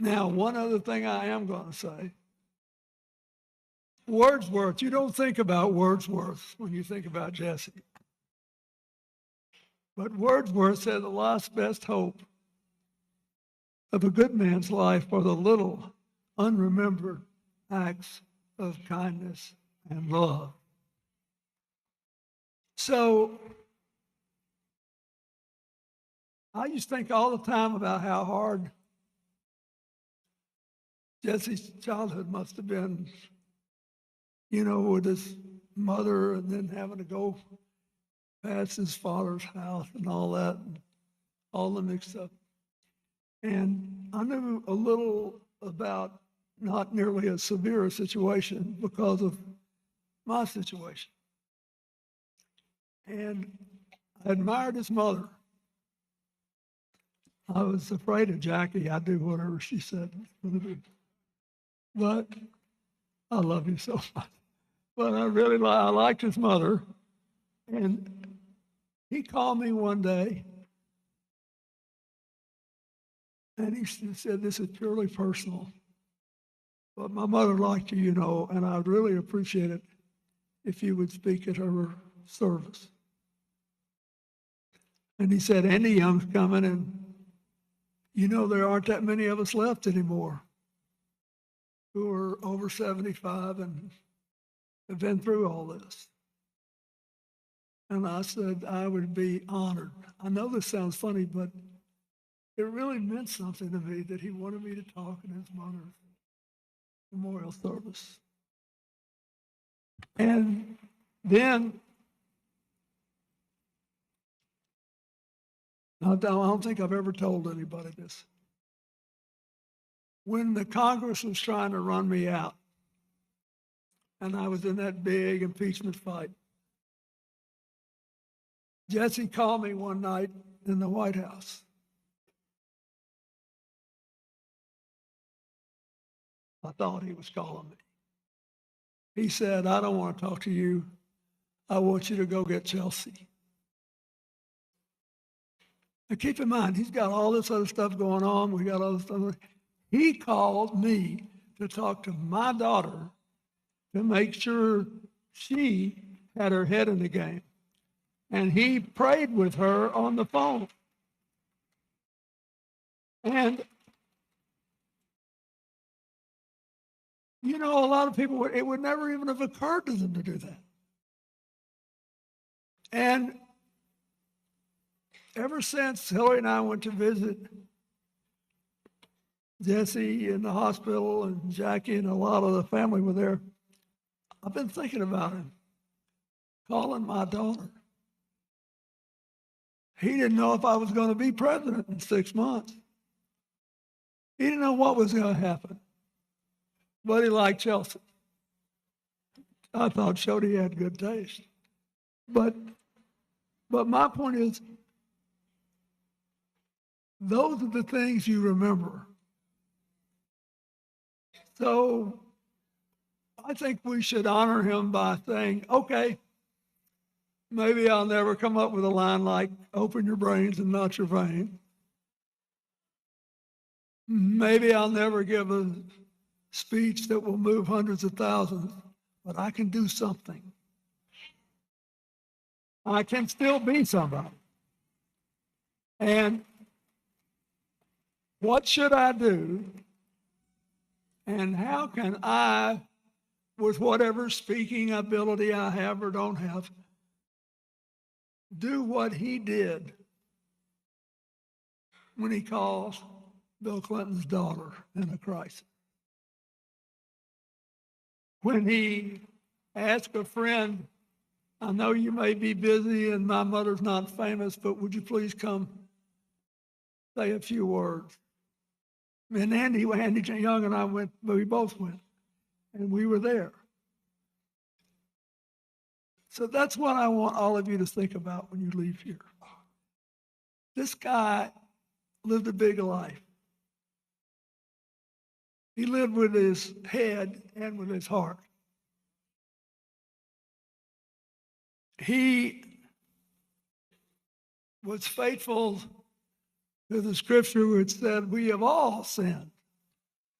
Now, one other thing I am going to say. Wordsworth, you don't think about Wordsworth when you think about Jesse. But Wordsworth said the last best hope of a good man's life are the little unremembered acts of kindness and love. So I used to think all the time about how hard Jesse's childhood must have been, you know, with his mother and then having to go past his father's house and all that, and all the mixed up. And I knew a little about not nearly as severe a situation because of my situation. And I admired his mother. I was afraid of Jackie. I'd do whatever she said. But I love you so much. But I liked his mother. And he called me one day and he said, this is purely personal. But my mother liked you, you know, and I'd really appreciate it if you would speak at her service. And he said, Andy Young's coming, and you know, there aren't that many of us left anymore who are over 75 and have been through all this. And I said, I would be honored. I know this sounds funny, but it really meant something to me that he wanted me to talk in his mother's memorial service. And then, I don't think I've ever told anybody this. When the Congress was trying to run me out, and I was in that big impeachment fight, Jesse called me one night in the White House. I thought he was calling me. He said, I don't want to talk to you. I want you to go get Chelsea. Now keep in mind, he's got all this other stuff going on. We got all this stuff. He called me to talk to my daughter to make sure she had her head in the game. And he prayed with her on the phone. And, you know, a lot of people, it would never even have occurred to them to do that. And ever since Hillary and I went to visit Jesse in the hospital and Jackie and a lot of the family were there, I've been thinking about him, calling my daughter. He didn't know if I was going to be president in 6 months. He didn't know what was going to happen. But he liked Chelsea. I thought showed he had good taste. But my point is, those are the things you remember. So I think we should honor him by saying, okay, maybe I'll never come up with a line like, open your brains and not your vein. Maybe I'll never give a speech that will move hundreds of thousands, but I can do something. I can still be somebody. And what should I do? And how can I, with whatever speaking ability I have or don't have, do what he did when he calls Bill Clinton's daughter in a crisis? When he asked a friend, I know you may be busy and my mother's not famous, but would you please come say a few words? And Andy Young and I went, but we both went, and we were there. So that's what I want all of you to think about when you leave here. This guy lived a big life. He lived with his head and with his heart. He was faithful to the scripture which said, we have all sinned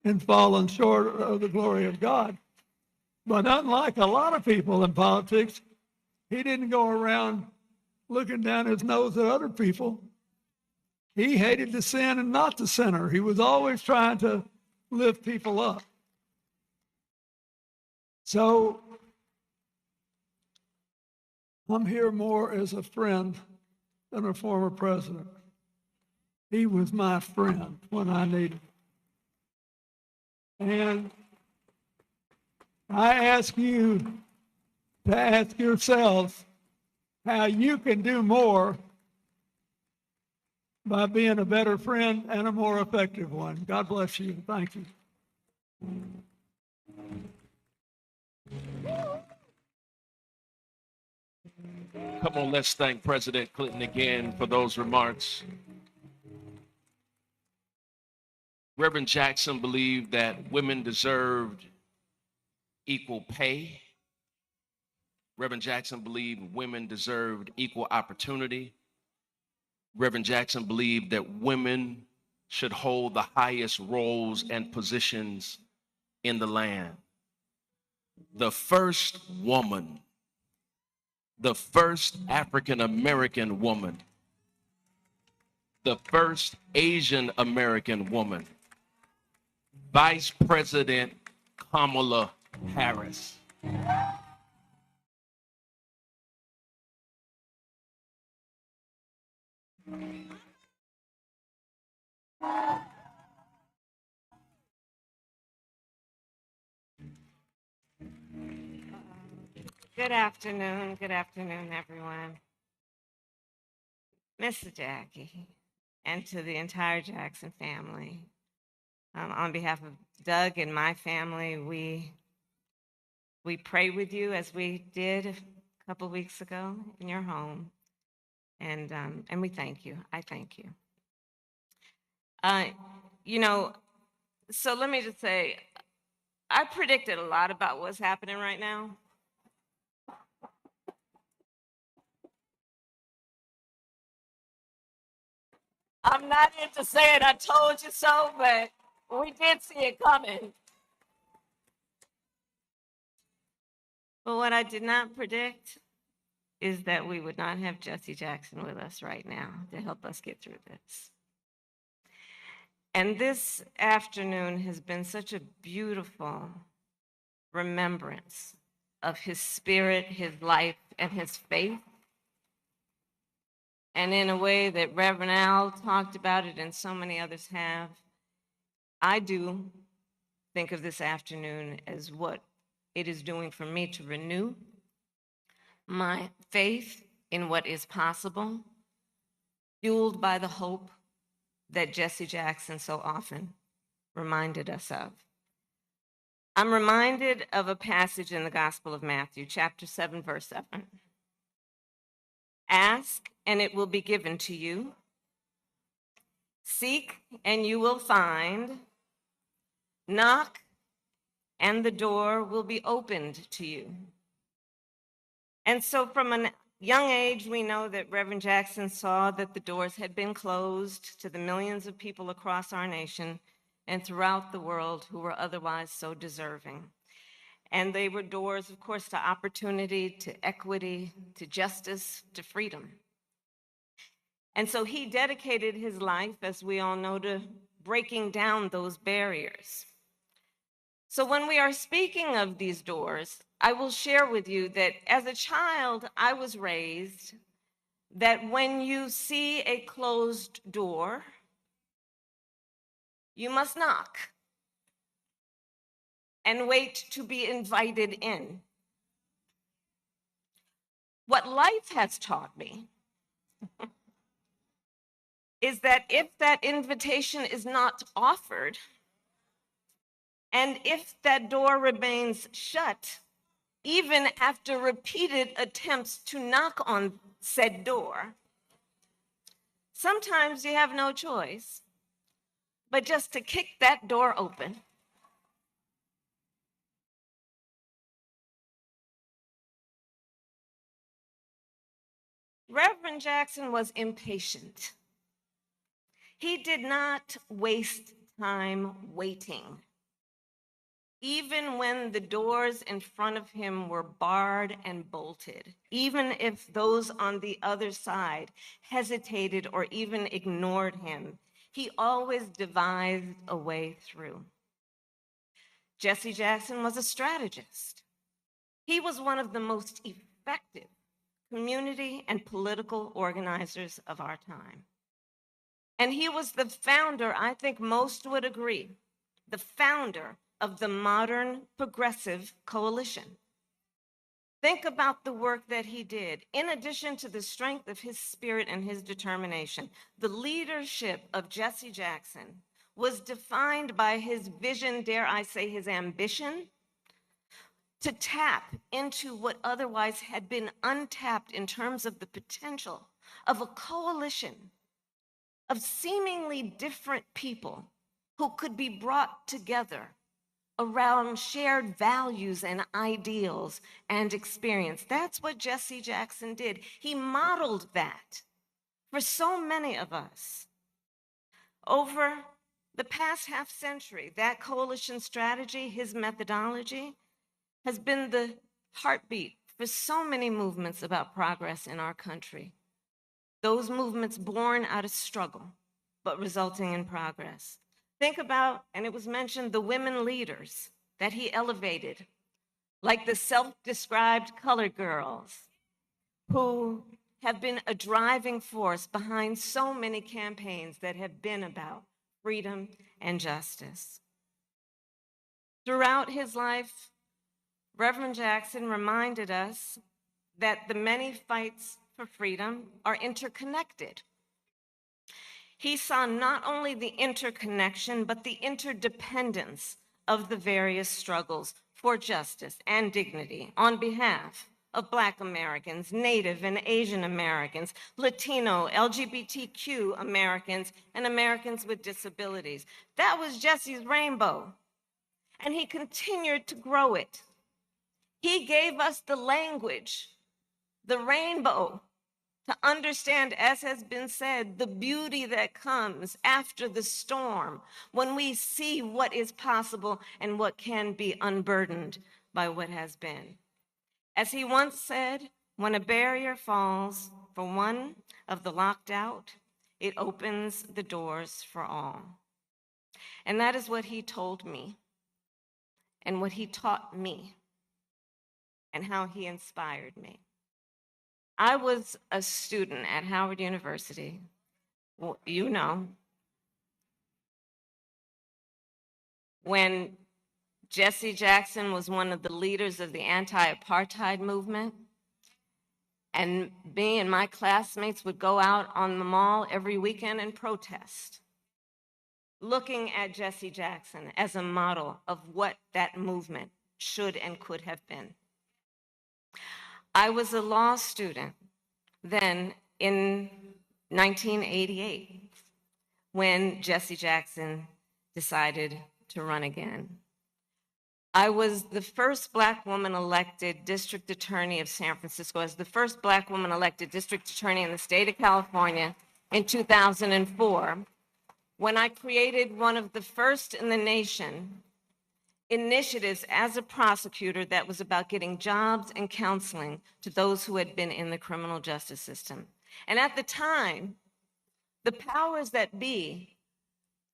and fallen short of the glory of God. But unlike a lot of people in politics, he didn't go around looking down his nose at other people. He hated the sin and not the sinner. He was always trying to lift people up. So I'm here more as a friend than a former president. He was my friend when I needed him. And I ask you to ask yourselves how you can do more by being a better friend and a more effective one. God bless you. Thank you. Come on, let's thank President Clinton again for those remarks. Reverend Jackson believed that women deserved equal pay. Reverend Jackson believed women deserved equal opportunity. Reverend Jackson believed that women should hold the highest roles and positions in the land. The first woman, the first African American woman, the first Asian American woman, Vice President Kamala Harris. Good afternoon, everyone. Mr. Jackie, and to the entire Jackson family. On behalf of Doug and my family, we pray with you as we did a couple weeks ago in your home, and we thank you. I thank you. So let me just say, I predicted a lot about what's happening right now. I'm not into saying I told you so, but we did see it coming. But what I did not predict is that we would not have Jesse Jackson with us right now to help us get through this. And this afternoon has been such a beautiful remembrance of his spirit, his life, and his faith. And in a way that Reverend Al talked about it and so many others have, I do think of this afternoon as what it is doing for me to renew my faith in what is possible, fueled by the hope that Jesse Jackson so often reminded us of. I'm reminded of a passage in the Gospel of Matthew, chapter 7, verse 7. Ask, and it will be given to you. Seek, and you will find. Knock, and the door will be opened to you. And so from a young age, we know that Reverend Jackson saw that the doors had been closed to the millions of people across our nation and throughout the world who were otherwise so deserving. And they were doors, of course, to opportunity, to equity, to justice, to freedom. And so he dedicated his life, as we all know, to breaking down those barriers. So when we are speaking of these doors, I will share with you that as a child, I was raised that when you see a closed door, you must knock and wait to be invited in. What life has taught me is that if that invitation is not offered, and if that door remains shut, even after repeated attempts to knock on said door, sometimes you have no choice but just to kick that door open. Reverend Jackson was impatient. He did not waste time waiting even when the doors in front of him were barred and bolted, even if those on the other side hesitated or even ignored him, he always devised a way through. Jesse Jackson was a strategist. He was one of the most effective community and political organizers of our time. And he was the founder, I think most would agree, the founder of the modern progressive coalition. Think about the work that he did. In addition to the strength of his spirit and his determination, the leadership of Jesse Jackson was defined by his vision, dare I say his ambition, to tap into what otherwise had been untapped in terms of the potential of a coalition of seemingly different people who could be brought together around shared values and ideals and experience. That's what Jesse Jackson did. He modeled that for so many of us. Over the past half century, that coalition strategy, his methodology, has been the heartbeat for so many movements about progress in our country. Those movements born out of struggle, but resulting in progress. Think about, and it was mentioned, the women leaders that he elevated, like the self-described colored girls, who have been a driving force behind so many campaigns that have been about freedom and justice. Throughout his life, Reverend Jackson reminded us that the many fights for freedom are interconnected. He saw not only the interconnection, but the interdependence of the various struggles for justice and dignity on behalf of Black Americans, Native and Asian Americans, Latino, LGBTQ Americans, and Americans with disabilities. That was Jesse's rainbow, and he continued to grow it. He gave us the language, the rainbow, to understand, as has been said, the beauty that comes after the storm when we see what is possible and what can be unburdened by what has been. As he once said, when a barrier falls for one of the locked out, it opens the doors for all. And that is what he told me and what he taught me and how he inspired me. I was a student at Howard University, well, you know, when Jesse Jackson was one of the leaders of the anti-apartheid movement, and me and my classmates would go out on the mall every weekend and protest, looking at Jesse Jackson as a model of what that movement should and could have been. I was a law student then in 1988 when Jesse Jackson decided to run again. I was the first Black woman elected district attorney of San Francisco, as the first Black woman elected district attorney in the state of California in 2004, when I created one of the first in the nation initiatives as a prosecutor that was about getting jobs and counseling to those who had been in the criminal justice system. And at the time, the powers that be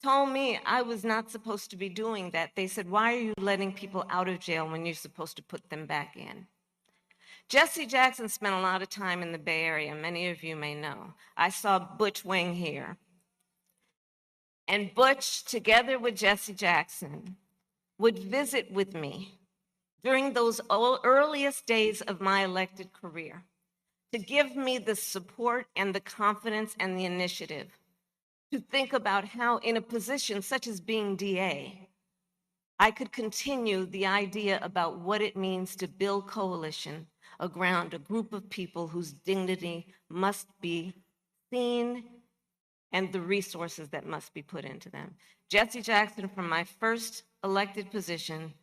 told me I was not supposed to be doing that. They said, "Why are you letting people out of jail when you're supposed to put them back in?" Jesse Jackson spent a lot of time in the Bay Area. Many of you may know. I saw Butch Wing here. And Butch, together with Jesse Jackson, would visit with me during those earliest days of my elected career to give me the support and the confidence and the initiative to think about how, in a position such as being DA, I could continue the idea about what it means to build coalition around a group of people whose dignity must be seen and the resources that must be put into them. Jesse Jackson, from my first elected position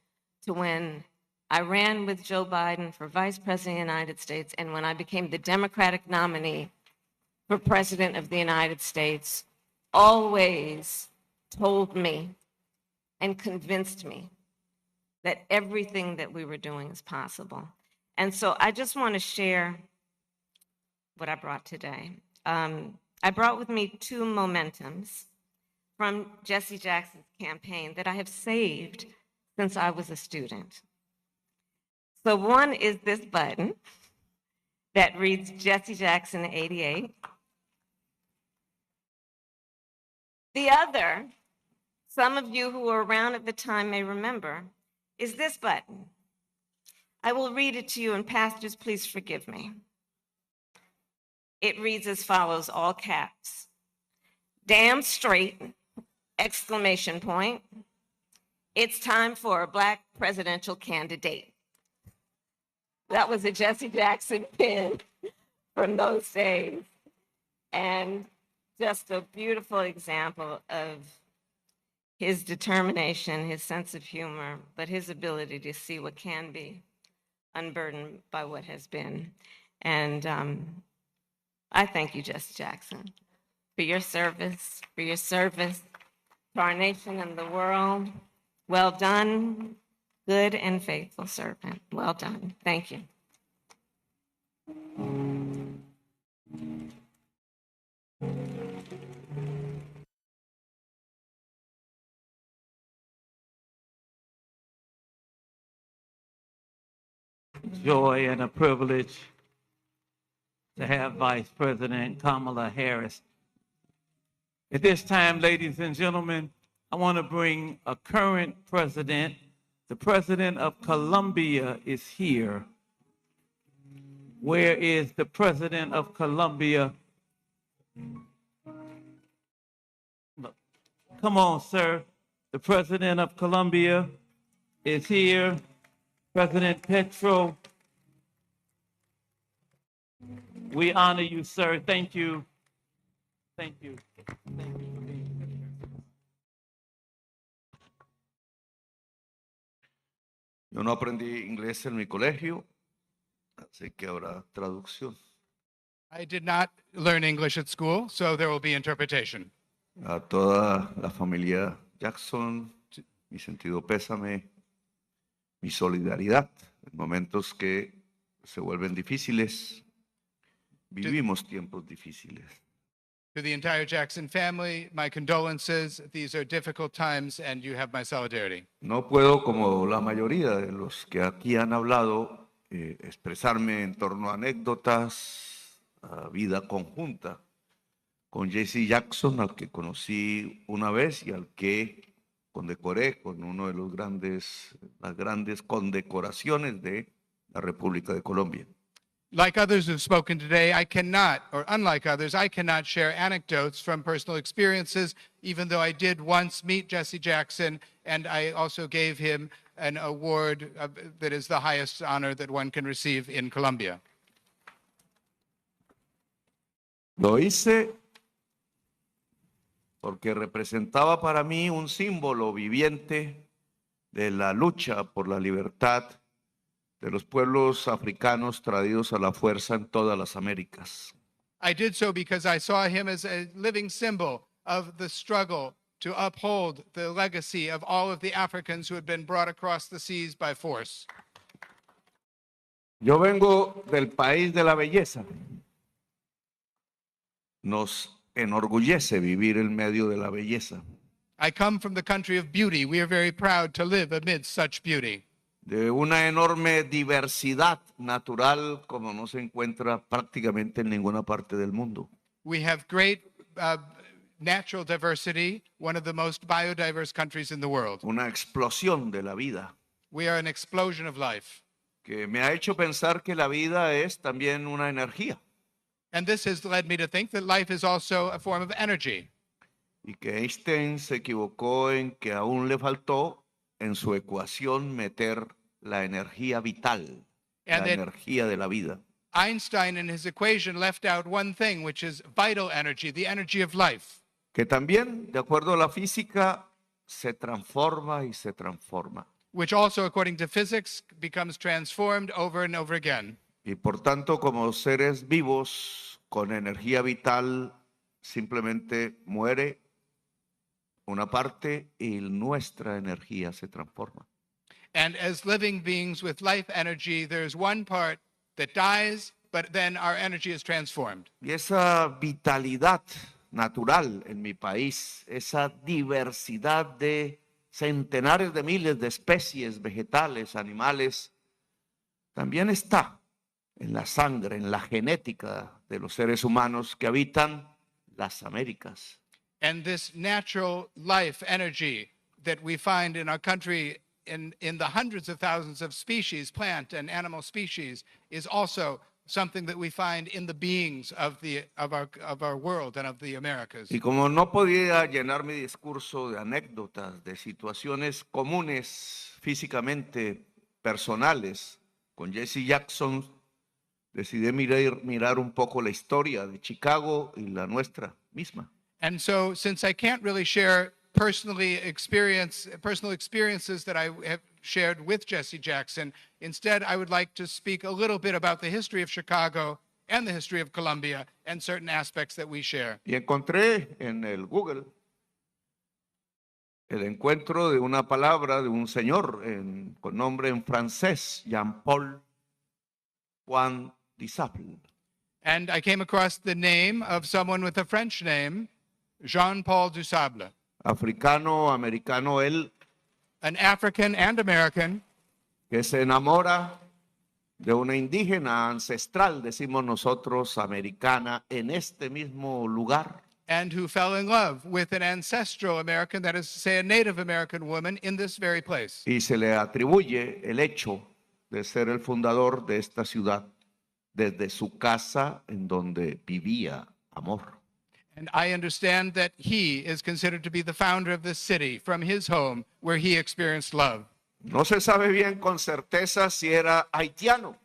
to when I ran with Joe Biden for Vice President of the United States, and when I became the Democratic nominee for President of the United States, always told me and convinced me that everything that we were doing is possible. And so I just want to share what I brought today. I brought with me 2 momentums from Jesse Jackson's campaign that I have saved since I was a student. So one is this button that reads Jesse Jackson 88. The other, some of you who were around at the time may remember, is this button. I will read it to you, and pastors, please forgive me. It reads as follows, all caps. Damn straight, exclamation point. It's time for a Black presidential candidate. That was a Jesse Jackson pin from those days. And just a beautiful example of his determination, his sense of humor, but his ability to see what can be unburdened by what has been. And I thank you, Jesse Jackson, for your service to our nation and the world. Well done, good and faithful servant. Well done. Thank you. Joy and a privilege to have Vice President Kamala Harris. At this time, ladies and gentlemen, I want to bring a current president. The president of Colombia is here. Where is the president of Colombia? Look, come on, sir. The president of Colombia is here. President Petro, we honor you, sir. Thank you. Thank you. Thank you for being here. Yo no aprendí inglés en mi colegio, así que habrá traducción. I did not learn English at school, so there will be interpretation. A toda la familia Jackson, mi sentido pésame, mi solidaridad en momentos que se vuelven difíciles. Vivimos tiempos difíciles. To the entire Jackson family, my condolences. These are difficult times, and you have my solidarity. No puedo, como la mayoría de los que aquí han hablado, expresarme en torno a anécdotas, a vida conjunta con Jesse Jackson, al que conocí una vez y al que condecoré con uno de las grandes condecoraciones de la República de Colombia. Like others who've spoken today, I cannot, or unlike others, I cannot share anecdotes from personal experiences, even though I did once meet Jesse Jackson, and I also gave him an award that is the highest honor that one can receive in Colombia. Lo hice porque representaba para mí un símbolo viviente de la lucha por la libertad de los pueblos africanos traídos a la fuerza en todas las Américas. I did so because I saw him as a living symbol of the struggle to uphold the legacy of all of the Africans who had been brought across the seas by force. Yo vengo del país de la belleza. Nos enorgullece vivir en medio de la belleza. I come from the country of beauty. We are very proud to live amidst such beauty. De una enorme diversidad natural como no se encuentra prácticamente en ninguna parte del mundo. We have great natural diversity, one of the most biodiverse countries in the world. Una explosión de la vida We are an explosion of life. que me ha hecho pensar que la vida es también una energía And this has led me to think that life is also a form of energy. y que Einstein se equivocó en que aún le faltó en su ecuación meter la energía vital, la And that energía de la vida. Einstein in his equation left out one thing, which is vital energy, the energy of life, Que también, de acuerdo a la física, se transforma y se transforma. which also, according to physics, becomes transformed over and over again. Y por tanto, como seres vivos con energía vital, simplemente muere una parte y nuestra energía se transforma. And as living beings with life energy, there's one part that dies, but then our energy is transformed. Y esa vitalidad natural en mi país, esa diversidad de centenares de miles de especies vegetales, animales, también está en la sangre, en la genética de los seres humanos que habitan las Américas. And this natural life energy that we find in our country in the hundreds of thousands of species, plant and animal species, is also something that we find in the beings of our world and of the Americas. Y como no podía llenar mi discurso de anécdotas, de situaciones comunes físicamente personales, con Jesse Jackson decidí mirar un poco la historia de Chicago y la nuestra misma. And so, since I can't really share personal experiences that I have shared with Jesse Jackson, instead I would like to speak a little bit about the history of Chicago and the history of Colombia and certain aspects that we share. Y encontré en el Google el encuentro de una palabra de un señor con nombre en francés, Jean-Paul Juan Disable. And I came across the name of someone with a French name, Jean-Paul Dusable. Africano, americano él, An African and American que se enamora de una indígena ancestral, decimos nosotros, americana, en este mismo lugar. and who fell in love with an ancestral American, that is to say, a Native American woman in this very place. Y se le atribuye el hecho de ser el fundador de esta ciudad desde su casa en donde vivía amor. And I understand that he is considered to be the founder of this city from his home where he experienced love. No se sabe bien con certeza si era haitiano.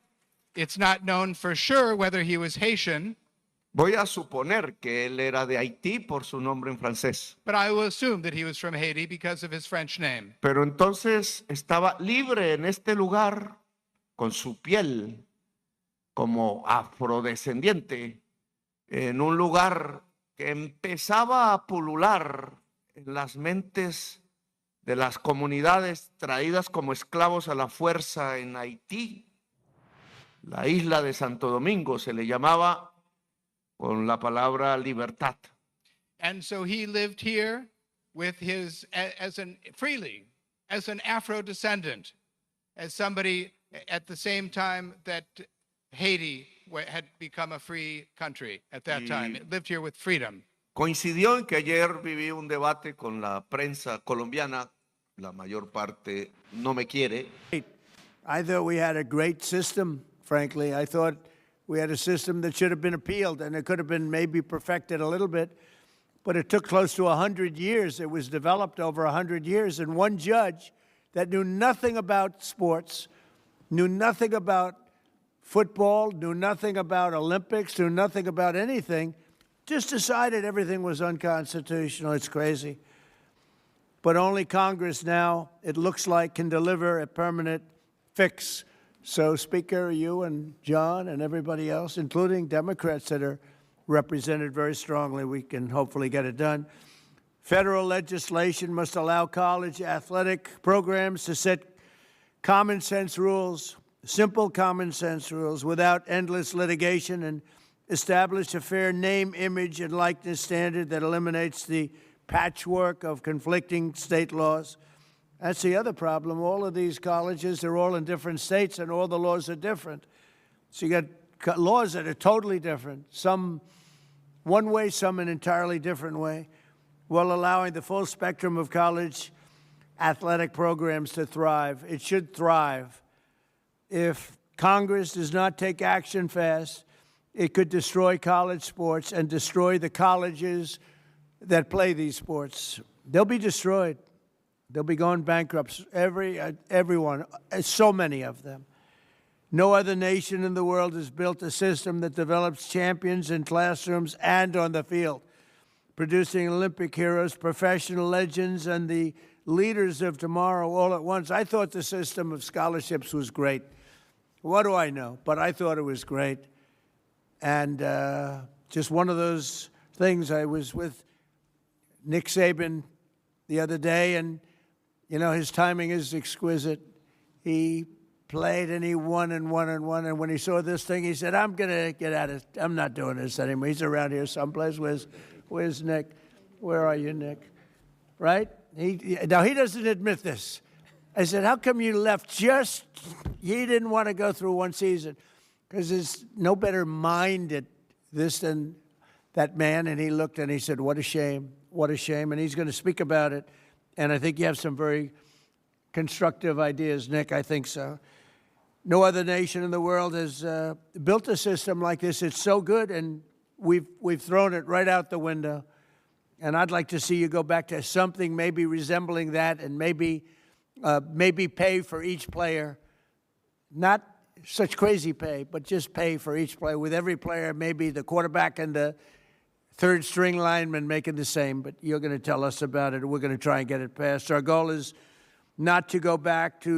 It's not known for sure whether he was Haitian, Voy a suponer que él era de Haití por su nombre en francés. but I will assume that he was from Haiti because of his French name. Pero entonces estaba libre en este lugar con su piel como afrodescendiente en un lugar que empezaba a pulular en las mentes de las comunidades traídas como esclavos a la fuerza en Haití. La isla de Santo Domingo se le llamaba con la palabra libertad. And so he lived here with his, freely, as an Afro-descendant, as somebody at the same time that Haiti had become a free country at that time. It lived here with freedom. Coincidió en que ayer viví un debate con la prensa colombiana, la mayor parte no me quiere. I thought we had a great system, frankly. I thought we had a system that should have been appealed, and it could have been maybe perfected a little bit. But it took close to 100 years. It was developed over 100 years. And one judge that knew nothing about sports, knew nothing about football, knew nothing about Olympics, knew nothing about anything, just decided everything was unconstitutional. It's crazy. But only Congress now, it looks like, can deliver a permanent fix. So, Speaker, you and John and everybody else, including Democrats that are represented very strongly, we can hopefully get it done. Federal legislation must allow college athletic programs to set common sense rules, simple common sense rules, without endless litigation, and establish a fair name, image, and likeness standard that eliminates the patchwork of conflicting state laws. That's the other problem. All of these colleges, they're all in different states, and all the laws are different. So you got laws that are totally different, some one way, some an entirely different way, while allowing the full spectrum of college athletic programs to thrive. It should thrive. If Congress does not take action fast, it could destroy college sports and destroy the colleges that play these sports. They'll be destroyed. They'll be going bankrupt, everyone, so many of them. No other nation in the world has built a system that develops champions in classrooms and on the field, producing Olympic heroes, professional legends, and the leaders of tomorrow all at once. I thought the system of scholarships was great. What do I know? But I thought it was great. And just one of those things. I was with Nick Saban the other day, and, you know, his timing is exquisite. he played and he won and won and won. And when he saw this thing, he said, I'm going to get out of, I'm not doing this anymore. He's around here someplace. Where's Nick? Where are you, Nick? Right? Now, he doesn't admit this. I said, how come you left he didn't want to go through one season? Because there's no better mind at this than that man. And he looked and he said, what a shame, what a shame. And he's going to speak about it. And I think you have some very constructive ideas, Nick. I think so. No other nation in the world has built a system like this. It's so good, and we've thrown it right out the window. And I'd like to see you go back to something maybe resembling that, and maybe pay for each player. Not such crazy pay, but just pay for each player. With every player, maybe the quarterback and the third string lineman making the same. But you're going to tell us about it. We're going to try and get it passed. Our goal is not to go back to